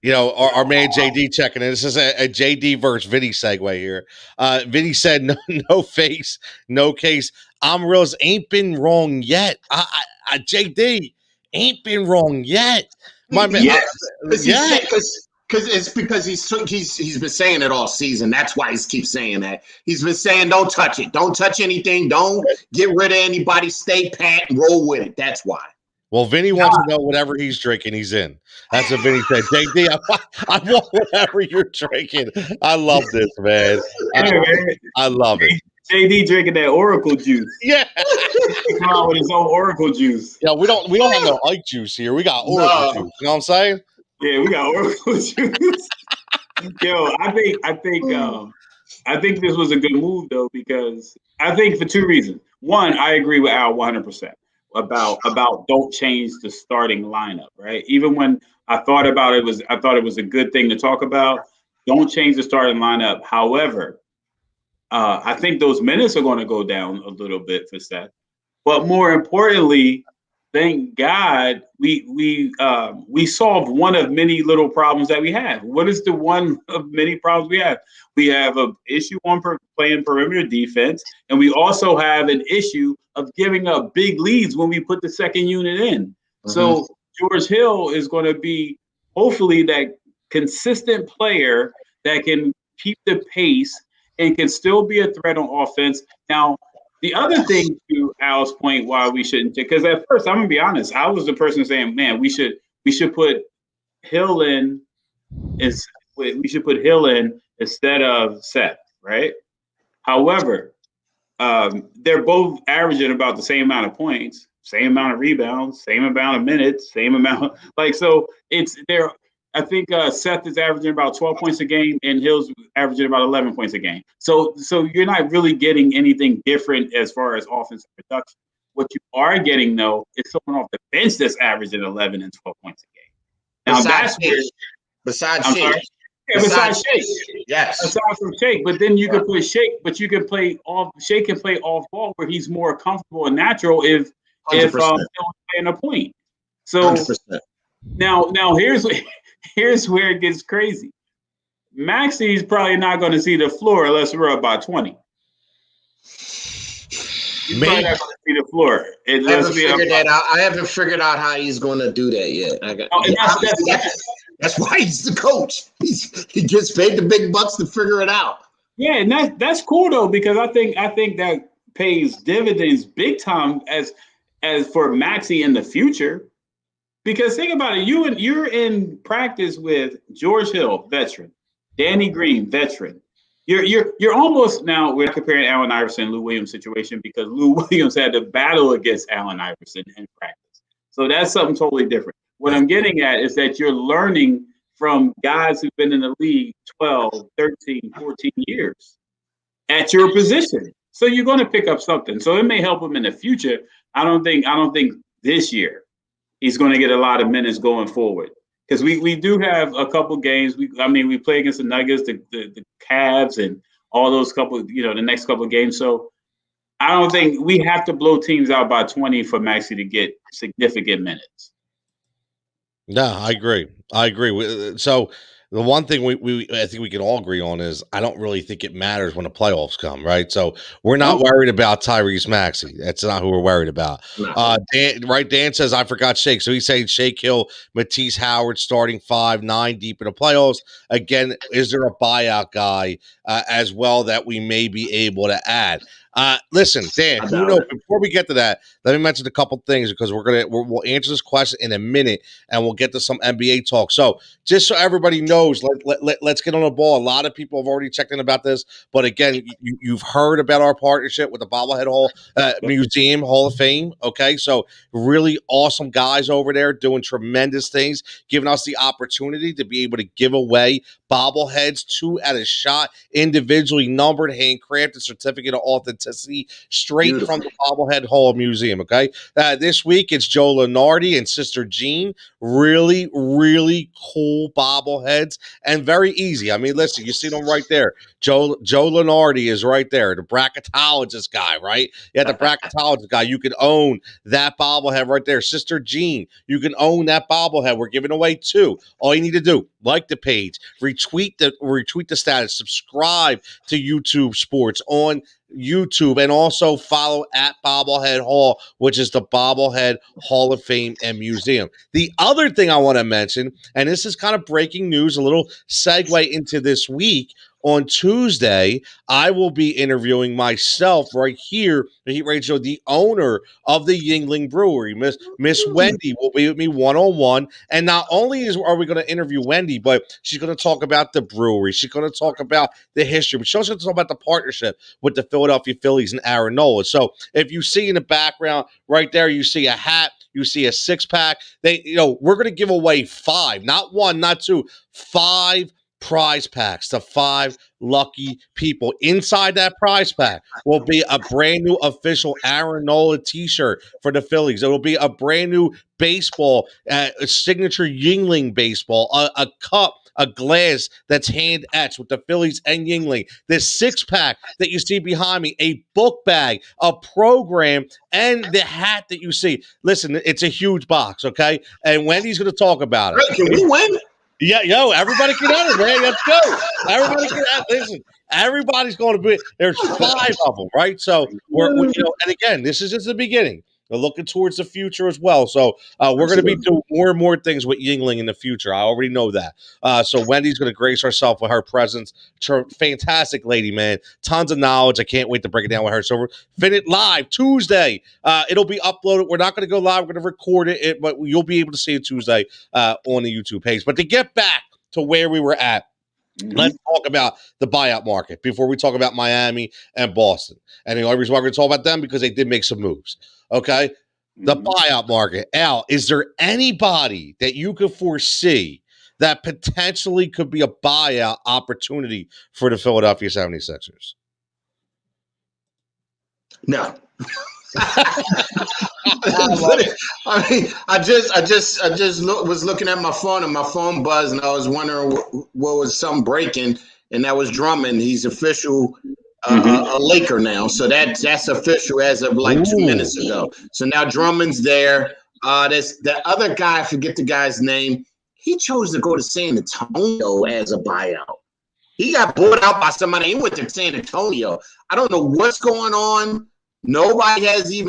our man JD checking in. This is a JD versus Vinny segue here. Vinny said, no face, no case. I'm real. Ain't been wrong yet. JD ain't been wrong yet. My man. Yes. Because he's been saying it all season. That's why he keeps saying that. He's been saying, don't touch it. Don't touch anything. Don't get rid of anybody. Stay pat and roll with it. That's why. Well, Vinny wants to know whatever he's drinking, he's in. That's what Vinny said. JD, I want whatever you're drinking. I love this, man. I love it. JD drinking that Oracle juice. Yeah. He come out with his own Oracle juice. Yeah, we don't have no Ike juice here. We got Oracle juice. You know what I'm saying? Yeah, we got Oracle juice. Yo, I think this was a good move though, because I think for 2 reasons. One, I agree with Al 100%. About don't change the starting lineup, right? Even when I thought about it, I thought it was a good thing to talk about. Don't change the starting lineup. However, I think those minutes are going to go down a little bit for Seth. But more importantly, thank God we solved one of many little problems that we have. What is the one of many problems we have? We have an issue on playing perimeter defense, and we also have an issue of giving up big leads when we put the second unit in. Mm-hmm. So George Hill is going to be hopefully that consistent player that can keep the pace and can still be a threat on offense. Now, the other thing to Al's point, why we shouldn't, because at first I'm gonna be honest, I was the person saying, "Man, we should put Hill in instead of Seth," right? However, they're both averaging about the same amount of points, same amount of rebounds, same amount of minutes, same amount. So it's there. I think Seth is averaging about 12 points a game, and Hill's averaging about 11 points a game. So you're not really getting anything different as far as offensive production. What you are getting, though, is someone off the bench that's averaging 11 and 12 points a game. Now besides Shake. Besides Shake. Yes. Aside from Shake, but then you can put Shake, but you can play off. Shake can play off ball where he's more comfortable and natural if Hill's playing a point. So 100%. Now here's where it gets crazy. Maxey's probably not going to see the floor unless we're up by 20. He's probably not going to see the floor. I haven't figured out how he's going to do that yet. That's why he's the coach. He gets paid the big bucks to figure it out. Yeah, and that's cool though, because I think that pays dividends big time as for Maxey in the future. Because think about it, you're in practice with George Hill, veteran, Danny Green, veteran. You're almost now. We're comparing Allen Iverson and Lou Williams situation because Lou Williams had to battle against Allen Iverson in practice. So that's something totally different. What I'm getting at is that you're learning from guys who've been in the league 12, 13, 14 years at your position. So you're going to pick up something. So it may help him in the future. I don't think this year he's going to get a lot of minutes going forward, because we do have a couple games. We play against the Nuggets, the Cavs, and all those couple, the next couple of games. So I don't think we have to blow teams out by 20 for Maxey to get significant minutes. No, I agree. So the one thing I think we can all agree on is I don't really think it matters when the playoffs come, right? So we're not worried about Tyrese Maxey. That's not who we're worried about. No. Dan says, I forgot Shake. So he's saying Shake Hill, Matisse Howard starting 5-9 deep in the playoffs. Again, is there a buyout guy as well that we may be able to add? Listen, Dan, before we get to that, let me mention a couple things because we'll answer this question in a minute and we'll get to some NBA talk. So just so everybody knows, let's get on the ball. A lot of people have already checked in about this, but again, you've heard about our partnership with the Bobblehead Museum Hall of Fame. Okay, so really awesome guys over there doing tremendous things, giving us the opportunity to be able to give away bobbleheads 2 at a shot, individually numbered, handcrafted certificate of authenticity straight from the Bobblehead Hall Museum. Okay, this week it's Joe Lenardi and Sister Jean. Really, really cool bobbleheads and very easy. I mean, listen, you see them right there. Joe Lenardi is right there, the bracketologist guy, right? Yeah, the bracketologist guy. You can own that bobblehead right there. Sister Jean, you can own that bobblehead. We're giving away 2. All you need to do, like the page, retweet the status, subscribe to YouTube Sports on YouTube, and also follow at Bobblehead Hall, which is the Bobblehead Hall of Fame and Museum. The other thing I want to mention, and this is kind of breaking news, a little segue into this week. On Tuesday, I will be interviewing myself right here, the Heat Radio, the owner of the Yuengling Brewery. Miss Wendy will be with me one-on-one. And not only are we going to interview Wendy, but she's going to talk about the brewery. She's going to talk about the history, but she's also going to talk about the partnership with the Philadelphia Phillies and Aaron Nola. So if you see in the background right there, you see a hat, you see a 6-pack. We're going to give away 5, not 1, not 2, 5 prize packs to 5 lucky people. Inside that prize pack will be a brand new official Aaron Nola t-shirt for the Phillies. It will be a brand new baseball, a signature Yingling baseball, a cup, a glass that's hand etched with the Phillies and Yingling. This 6-pack that you see behind me, a book bag, a program, and the hat that you see. Listen, it's a huge box, okay? And Wendy's going to talk about it. Can we win? Yeah, everybody get at it, man. Let's go. Everybody get at it. Listen, everybody's going to be, there's 5 of them, right? So, we're and again, this is just the beginning. We're looking towards the future as well. So, we're going to be doing more and more things with Yingling in the future. I already know that. So, Wendy's going to grace herself with her presence. Fantastic lady, man. Tons of knowledge. I can't wait to break it down with her. So, we're Fin live Tuesday. It'll be uploaded. We're not going to go live. We're going to record it, but you'll be able to see it Tuesday on the YouTube page. But to get back to where we were at, let's talk about the buyout market before we talk about Miami and Boston. And the only reason why we're going to talk about them because they did make some moves. Okay? The buyout market. Al, is there anybody that you could foresee that potentially could be a buyout opportunity for the Philadelphia 76ers? No. I mean, I just was looking at my phone and my phone buzzed, and I was wondering what was something breaking, and that was Drummond. He's official a Laker now, so that's official as of like 2 minutes ago. So now Drummond's there. There's the other guy, I forget the guy's name. He chose to go to San Antonio as a buyout. He got bought out by somebody. He went to San Antonio. I don't know what's going on. Nobody has you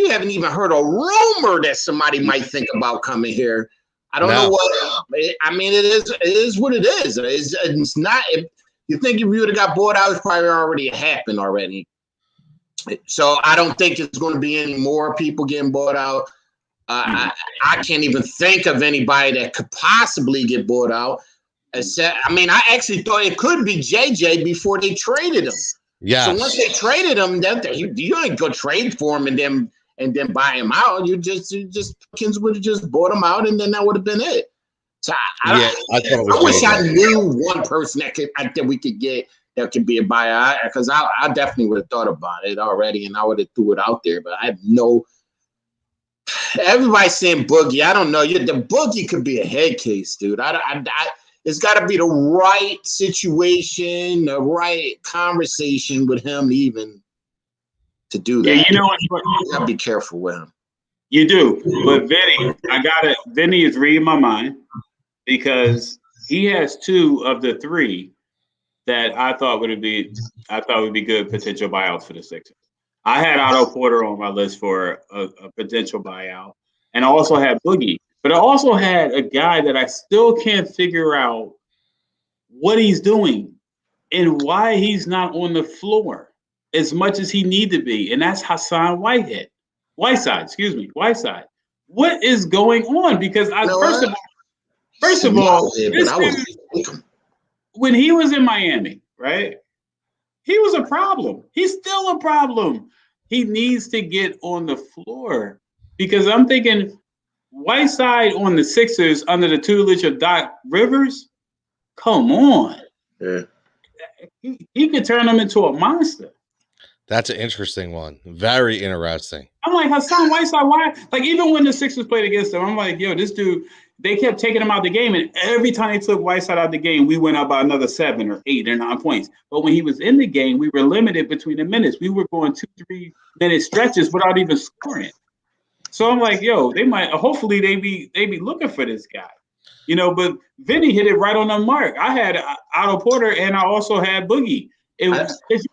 haven't even heard a rumor that somebody might think about coming here. I don't know what. I mean, it is what it is. It's not. You think if you would have got bought out, it's probably already happened already. So I don't think it's going to be any more people getting bought out. I can't even think of anybody that could possibly get bought out. I actually thought it could be JJ before they traded him. Yeah. So once they traded him, you ain't go trade for him and then buy him out. Kins would have just bought him out, and then that would have been it. So I wish I knew one person that we could get that could be a buyout, because I definitely would have thought about it already, and I would have threw it out there. But I have no. Everybody's saying Boogie. I don't know. The Boogie could be a head case, dude. It's got to be the right situation, the right conversation with him even to do that. Yeah, you know what? You got to be careful with him. You do. But Vinny is reading my mind, because he has 2 of the 3 that I thought would be good potential buyouts for the Sixers. I had Otto Porter on my list for a potential buyout, and I also had Boogie. But I also had a guy that I still can't figure out what he's doing and why he's not on the floor as much as he need to be, and that's Hassan Whiteside. What is going on? Because first of all, when he was in Miami, right? He was a problem. He's still a problem. He needs to get on the floor, because I'm thinking Whiteside on the Sixers under the tutelage of Doc Rivers. Come on. Yeah. He could turn them into a monster. That's an interesting one. Very interesting. I'm like, Hassan Whiteside, why? Like, even when the Sixers played against him, I'm like, yo, this dude, they kept taking him out the game, and every time they took Whiteside out the game, we went up by another 7 or 8 or 9 points. But when he was in the game, we were limited between the minutes. We were going 2-3 minute stretches without even scoring. So I'm like, yo, hopefully they be looking for this guy. But Vinny hit it right on the mark. I had Otto Porter, and I also had Boogie. You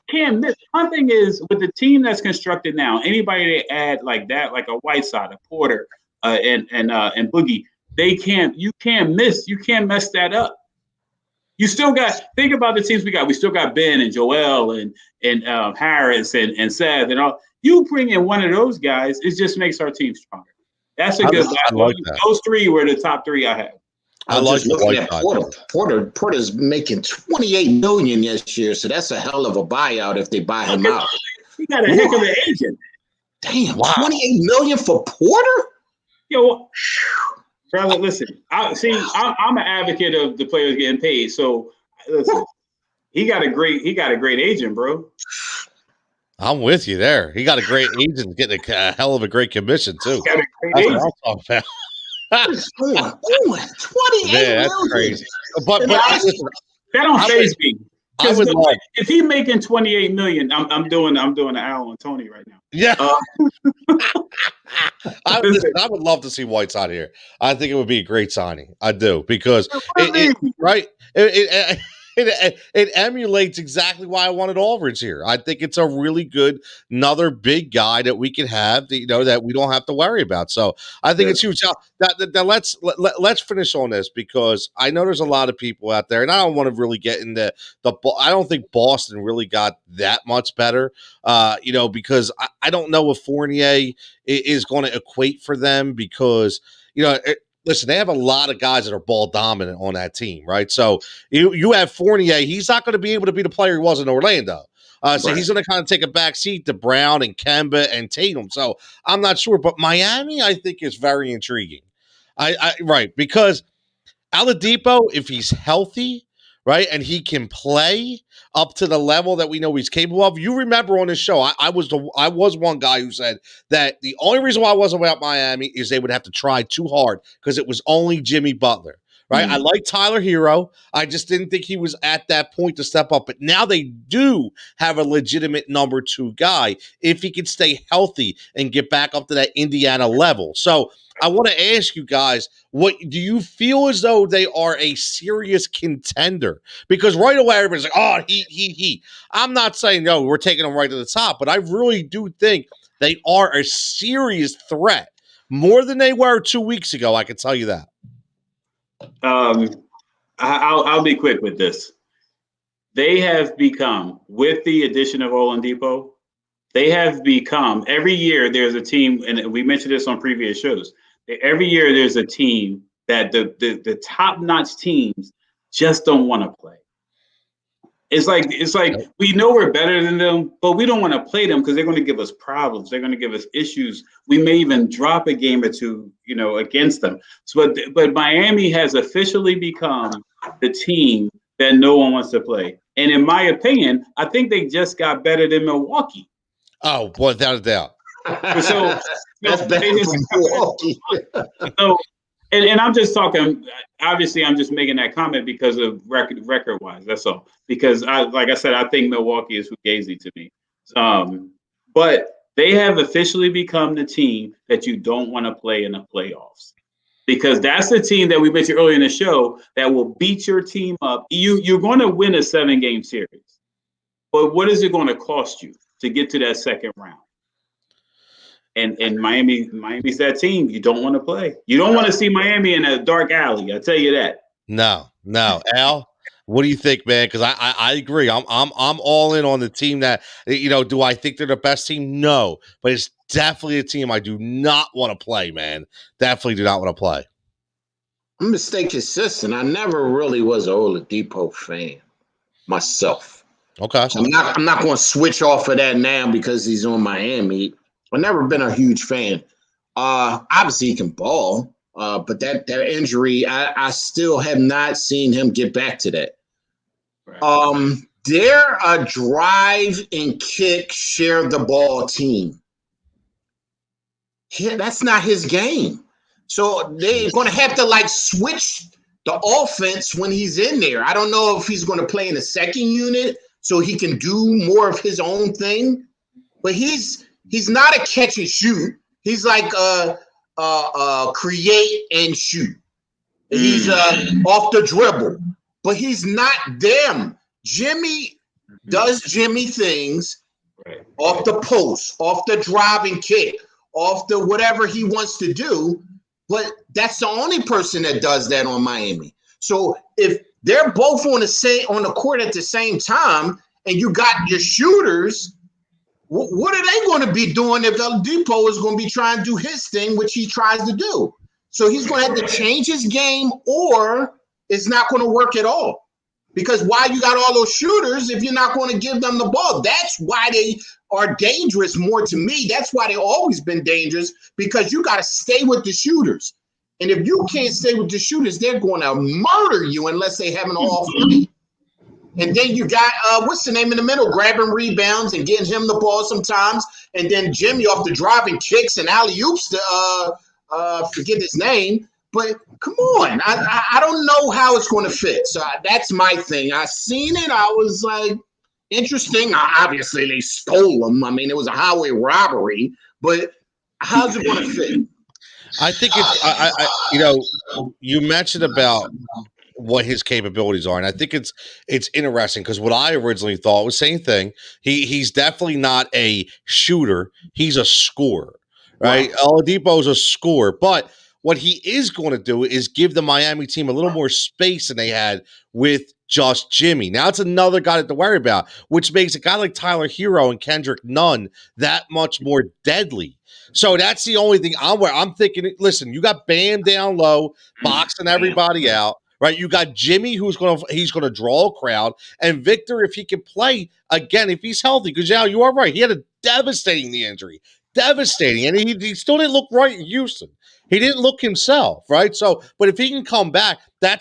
can't miss. One thing is, with the team that's constructed now, anybody they add like that, like a Whiteside, a Porter, and Boogie, you can't miss. You can't mess that up. You still think about the teams we got. We still got Ben and Joel and Harris and Seth and all. You bring in one of those guys, it just makes our team stronger. That's a good. I like that. Those 3 were the top 3 I had. I like looking at Porter. Porter's making $28 million this year, so that's a hell of a buyout if they buy him out. He got a heck of an agent. Damn, wow. $28 million for Porter? Yo, Brother, listen. I'm an advocate of the players getting paid. So listen, he got a great agent, bro. I'm with you there. He got a great agent, getting a hell of a great commission too. Got a great That's agent. what I'm talking about. $28 Man, that's million. crazy. But That listen, don't faze me. I would love. If he making $28 million, I'm doing an Al and Tony right now. Yeah. I would love to see Whiteside here. I think it would be a great signing. I do, because it emulates exactly why I wanted Aldridge here. I think it's a really good, another big guy that we can have, that we don't have to worry about. So I think it's huge. Now let's finish on this, because I know there's a lot of people out there, and I don't want to really get into I don't think Boston really got that much better, because I don't know if Fournier is going to equate for them, because listen, they have a lot of guys that are ball dominant on that team, right? So you have Fournier. He's not going to be able to be the player he was in Orlando. So he's going to kind of take a back seat to Brown and Kemba and Tatum. So I'm not sure. But Miami, I think, is very intriguing. Because Oladipo, if he's healthy, right, and he can play up to the level that we know he's capable of. You remember on this show, I was one guy who said that the only reason why I wasn't about Miami is they would have to try too hard, because it was only Jimmy Butler, right? I like Tyler Hero. I just didn't think he was at that point to step up. But now they do have a legitimate number 2 guy if he can stay healthy and get back up to that Indiana level. So I want to ask you guys, what do you feel as though they are a serious contender? Because right away everybody's like, oh, Heat. I'm not saying, no, we're taking them right to the top, but I really do think they are a serious threat, more than they were 2 weeks ago. I can tell you that. I'll be quick with this. They have become, with the addition of Oladipo, they have become, every year there's a team, and we mentioned this on previous shows, every year there's a team that the top-notch teams just don't want to play. It's like we know we're better than them, but we don't want to play them because they're going to give us problems. They're going to give us issues. We may even drop a game or two, against them. So, but Miami has officially become the team that no one wants to play. And in my opinion, I think they just got better than Milwaukee. Oh, without a doubt. So that's better than Milwaukee. So, and I'm just talking. Obviously, I'm just making that comment because of record wise. That's all. Because like I said, I think Milwaukee is fugazi to me. But they have officially become the team that you don't want to play in the playoffs, because that's the team that we mentioned earlier in the show that will beat your team up. You're going to win a 7-game series, but what is it going to cost you to get to that second round? And Miami's that team you don't want to play. You don't want to see Miami in a dark alley. I tell you that. No. Al, what do you think, man? Because I agree. I'm all in on the team that, do I think they're the best team? No, but it's definitely a team I do not want to play, man. Definitely do not want to play. I'm going to stay consistent. I never really was an Oladipo fan myself. Okay. So I'm not going to switch off of that now because he's on Miami. I've never been a huge fan. Obviously, he can ball, but that injury, I still have not seen him get back to that. Right. They're a drive and kick, share the ball team. Yeah, that's not his game. So they're going to have to switch the offense when he's in there. I don't know if he's going to play in the second unit so he can do more of his own thing, but he's not a catch and shoot. He's like create and shoot. He's off the dribble, but he's not them. Jimmy does Jimmy things off the post, off the drive and kick, off the whatever he wants to do. But that's the only person that does that on Miami. So if they're both on the court at the same time, and you got your shooters, what are they going to be doing if Oladipo is going to be trying to do his thing, which he tries to do? So he's going to have to change his game, or it's not going to work at all. Because why you got all those shooters if you're not going to give them the ball? That's why they are dangerous more to me. That's why they've always been dangerous, because you got to stay with the shooters. And if you can't stay with the shooters, they're going to murder you unless they have an off night. And then you got, what's the name in the middle, grabbing rebounds and getting him the ball sometimes. And then Jimmy off the driving kicks and alley-oops to forget his name. But come on, I don't know how it's going to fit. So that's my thing. I seen it. I was like, interesting. Obviously, they stole him. I mean, it was a highway robbery. But how's it going to fit? I think you mentioned about what his capabilities are, and I think it's interesting because what I originally thought was same thing. He's definitely not a shooter; he's a scorer, right? Wow. Oladipo's a scorer, but what he is going to do is give the Miami team a little more space than they had with just Jimmy. Now it's another guy to worry about, which makes a guy like Tyler Hero and Kendrick Nunn that much more deadly. So that's the only thing I'm thinking. Listen, you got Bam down low, boxing everybody out, right? You got Jimmy he's going to draw a crowd, and Victor, if he can play again, if he's healthy, because now you are right, he had a devastating knee injury, and he still didn't look right in Houston. He didn't look himself, right? So, but if he can come back,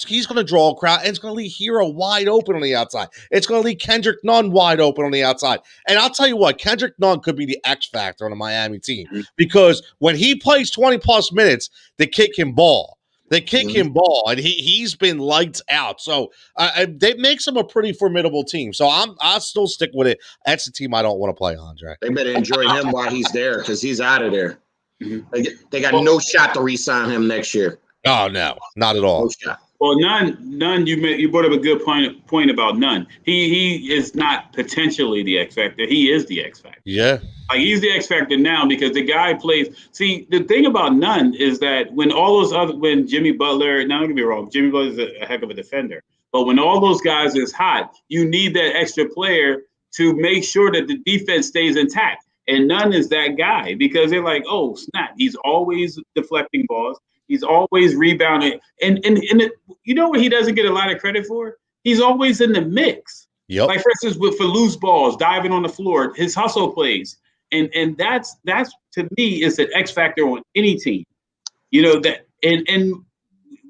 he's going to draw a crowd, and it's going to leave Hero wide open on the outside. It's going to leave Kendrick Nunn wide open on the outside. And I'll tell you what, Kendrick Nunn could be the X factor on the Miami team because when he plays 20-plus minutes, the kid can ball. They kick him ball, and he's been lights out. So that makes him a pretty formidable team. So I'll still stick with it. That's the team I don't want to play, Andre. They better enjoy him while he's there because he's out of there. They got no shot to re-sign him next year. Oh, no, not at all. No shot. Well, Nunn. You brought up a good point about Nunn. He is not potentially the X factor. He is the X factor. Yeah, like he's the X factor now because the guy plays. See, the thing about Nunn is that when Jimmy Butler. Now don't get me wrong, Jimmy Butler is a heck of a defender. But when all those guys is hot, you need that extra player to make sure that the defense stays intact. And Nunn is that guy because they're like, oh snap, he's always deflecting balls. He's always rebounding. And you know what he doesn't get a lot of credit for? He's always in the mix. Yep. Like, for instance, for loose balls, diving on the floor, his hustle plays. And that's to me, is an X factor on any team. You know, that and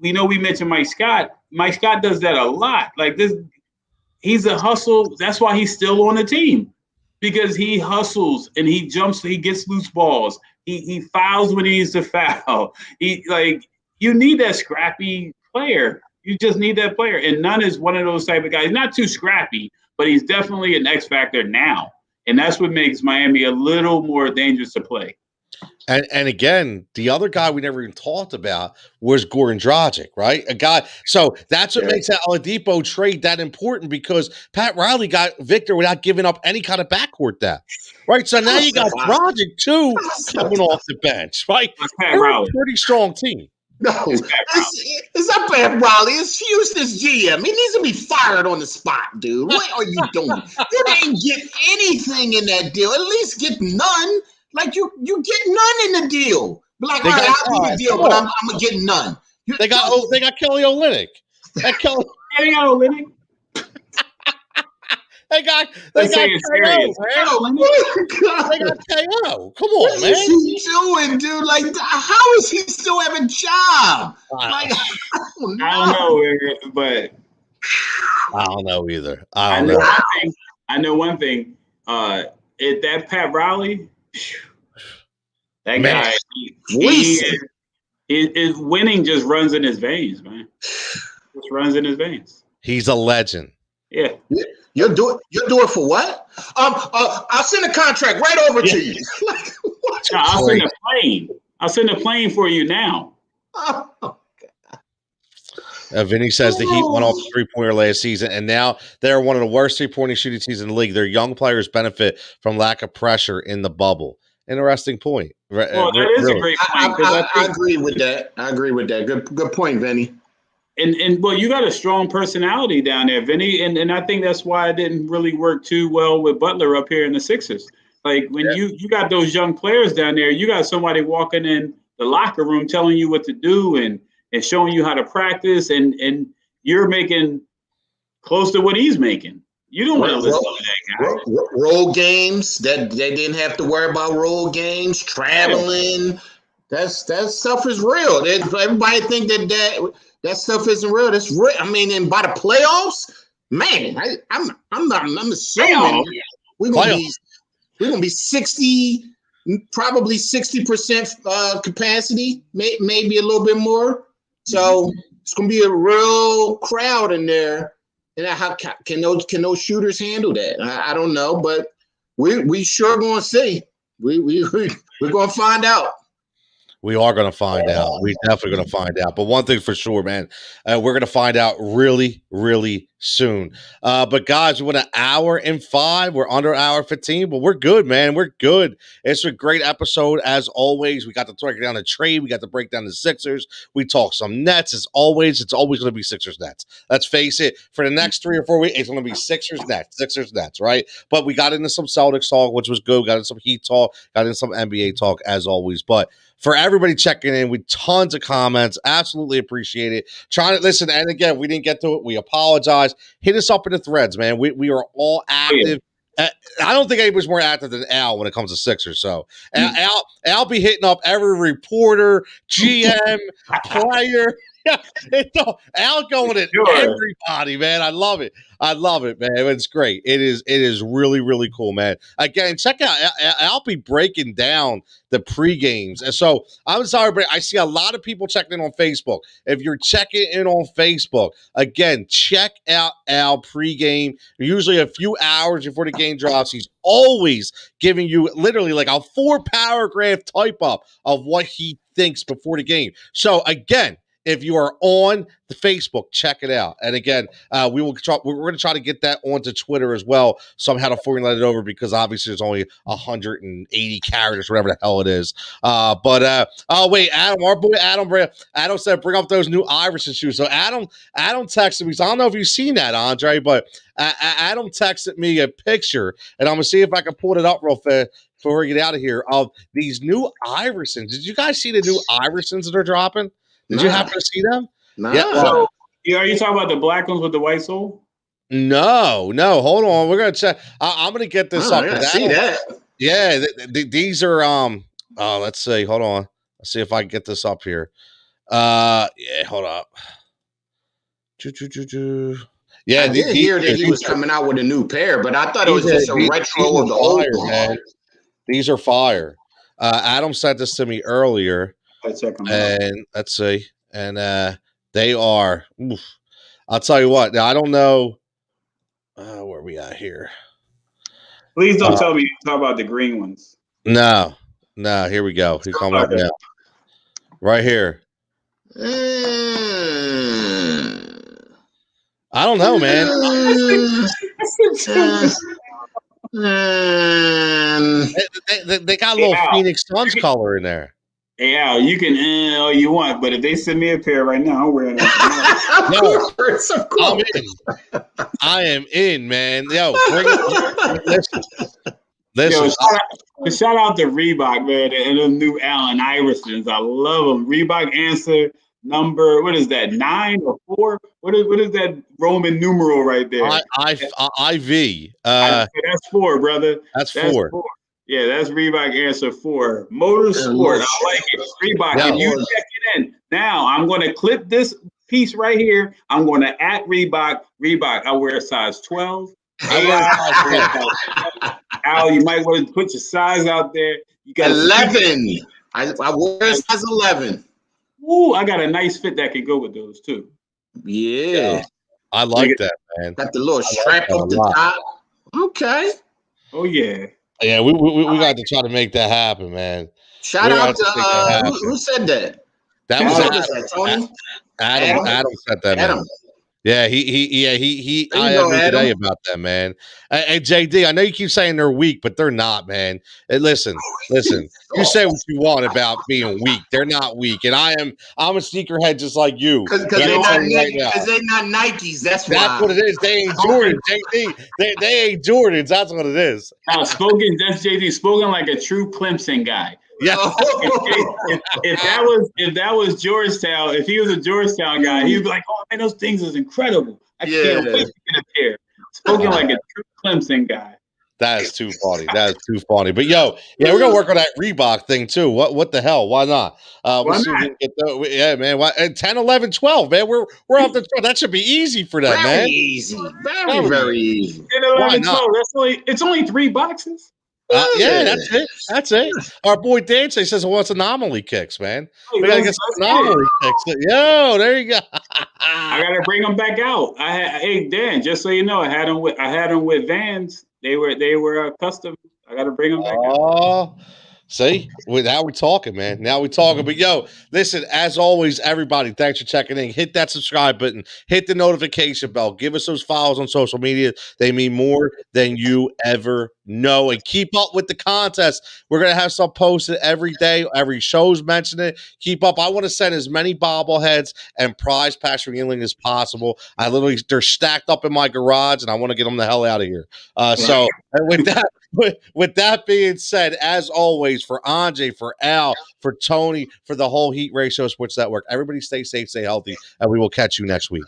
we know we mentioned Mike Scott. Mike Scott does that a lot. Like this, he's a hustle. That's why he's still on the team. Because he hustles and he jumps, he gets loose balls. He fouls when he needs to foul. You need that scrappy player. You just need that player. And Nunn is one of those type of guys. He's not too scrappy, but he's definitely an X factor now. And that's what makes Miami a little more dangerous to play. And again, the other guy we never even talked about was Goran Dragic, right? A guy. So that's what makes that Oladipo trade that important because Pat Riley got Victor without giving up any kind of backcourt depth, right? So now you got Dragic too coming off the bench, right? They're a pretty strong team. No, it's not Pat Riley. It's Houston's GM. He needs to be fired on the spot, dude. What are you doing? You didn't get anything in that deal. At least get none. Like you get none in the deal. Like, all right, I'll do the deal, but I'm gonna get none. They got Kelly Olynyk. Kelly Olynyk. They got KO, man. They got KO. Come on, man. What is he doing, dude? Like, how is he still having a job? I don't know, but I don't know either. I know one thing. That Pat Riley, that man. Guy, his winning just runs in his veins, man. Just runs in his veins. He's a legend. Yeah. You'll do it for what? I'll send a contract right over to you. I'll send a plane. I'll send a plane for you now. Vinny says the Heat went off the three-pointer last season, and now they're one of the worst three-pointer shooting teams in the league. Their young players benefit from lack of pressure in the bubble. Interesting point. Well, that is a great point. I agree with that. Good point, Vinny. And well, you got a strong personality down there, Vinny, and I think that's why it didn't really work too well with Butler up here in the Sixers. Like when you got those young players down there, you got somebody walking in the locker room telling you what to do and showing you how to practice, and you're making close to what he's making. You don't want to listen to that guy. Road games that they didn't have to worry about road games, traveling. That stuff is real. Everybody think that stuff isn't real. That's real. I mean, and by the playoffs, man, I'm assuming we're gonna be 60, probably 60% capacity, maybe a little bit more. So it's gonna be a real crowd in there. And how can those shooters handle that? I don't know, but we sure gonna see. We're gonna find out. We are going to find out. We're definitely going to find out. But one thing for sure, man, we're going to find out really, really soon. But guys, we're 1 hour and 5. We're under hour 15, but we're good, man. We're good. It's a great episode as always. We got to break down the trade. We got to break down the Sixers. We talk some Nets. It's always going to be Sixers Nets. Let's face it. For the next 3 or 4 weeks, it's going to be Sixers Nets, right? But we got into some Celtics talk, which was good. We got into some Heat talk. Got into some NBA talk as always. But for everybody checking in with tons of comments, absolutely appreciate it. Trying to listen, and again, we didn't get to it. We apologize. Hit us up in the threads, man. We are all active. I don't think anybody's more active than Al when it comes to Sixers. So Al be hitting up every reporter, GM, player. Al going at everybody, man. I love it. Man. It's great. It is really, really cool, man. Again, check out I'll be breaking down the pre-games. And so I'm sorry, but I see a lot of people checking in on Facebook. If you're checking in on Facebook, again, check out Al pre-game. Usually a few hours before the game drops. He's always giving you literally like a 4-paragraph type up of what he thinks before the game. So again, if you are on the Facebook, check it out. And again, we're going to try to get that onto Twitter as well. Somehow to formulate it over because obviously there's only 180 characters, whatever the hell it is. Oh wait, Adam, our boy Adam said bring up those new Iverson shoes. So Adam texted me. So I don't know if you've seen that, Andre, but Adam texted me a picture, and I'm gonna see if I can pull it up real fast before we get out of here. Of these new Iversons. Did you guys see the new Iversons that are dropping? Did you happen to see them? Nah. Yeah. So, are you talking about the black ones with the white sole? No. Hold on. We're gonna check. I'm gonna get this up. I see that. Yeah, these are let's see. Hold on. Let's see if I can get this up here. Yeah, hold up. Yeah, I did hear that he was coming out with a new pair, but I thought it was just a retro of the old one. These are fire. Adam sent this to me earlier. I check them out. And let's see. And they are. Oof. I'll tell you what. Now I don't know where we at here. Please don't tell me you talk about the green ones. No. Here we go. He's coming up now. Right here. I don't know, man. They got a little Phoenix Suns color in there. Hey, Al, you can all you want, but if they send me a pair right now, I'm wearing them. No, I'm in. I am in, man. Yo, bring it. Listen. Yo, shout out to Reebok, man, and the new Allen Iversons. I love them. Reebok answer number, what is that, 9 or 4? What is that Roman numeral right there? IV. That's 4, brother. That's 4. Yeah, that's Reebok answer 4. Motorsport. I like it. Reebok. Yeah, if you check it in. Now, I'm going to clip this piece right here. I'm going to at Reebok. Reebok, I wear a size 12. Al, you might want to put your size out there. You got 11. I wear a size 11. Ooh, I got a nice fit that can go with those, too. Yeah. I like that, man. Got the little strap up the top. Okay. Oh, yeah. Yeah, we got to try to make that happen, man. Shout out to who said that? That was Tony. Adam said that. Adam. Man. Yeah, he I go, had today about that, man. Hey, JD, I know you keep saying they're weak, but they're not, man. Hey, listen. You say what you want about being weak. They're not weak, and I'm a sneakerhead just like you. Because they're not Nikes. That's why. That's what it is. They ain't Jordans, JD. They ain't Jordans. That's what it is. Now, that's JD. Spoken like a true Clemson guy. Yeah. If that was Georgetown, if he was a Georgetown guy, he'd be like, "Oh man, those things is incredible. I can't wait to get a pair." Spoken like a true Clemson guy. That is too funny. That is too funny. But yo, yeah, we're gonna work on that Reebok thing too. What the hell? Why not? We'll Why see if we not? can get yeah, man. Why, 10, 11, 12, man. We're off the that should be easy for them, Very man. easy. Very easy. 10, Why 11, not? 12. It's only 3 boxes. Yeah, that's it. That's it. Our boy Dan says he wants anomaly kicks, man. Hey, We gotta let's get some get it. anomaly kicks. Yo, there you go. I gotta bring them back out. Hey Dan, just so you know, I had them with Vans. They were custom. I gotta bring them back out. Oh, see, now we're talking, man. Now we're talking. But yo, listen, as always, everybody, thanks for checking in. Hit that subscribe button, hit the notification bell, give us those follows on social media. They mean more than you ever know. And keep up with the contest. We're gonna have some posted every day. Every show's mentioning it. Keep up. I want to send as many bobbleheads and prize packs from Yingling as possible. They're stacked up in my garage, and I want to get them the hell out of here. So and with that being said, as always, for Andre, for Al, for Tony, for the whole Heat Ratio Sports Network, everybody stay safe, stay healthy, and we will catch you next week.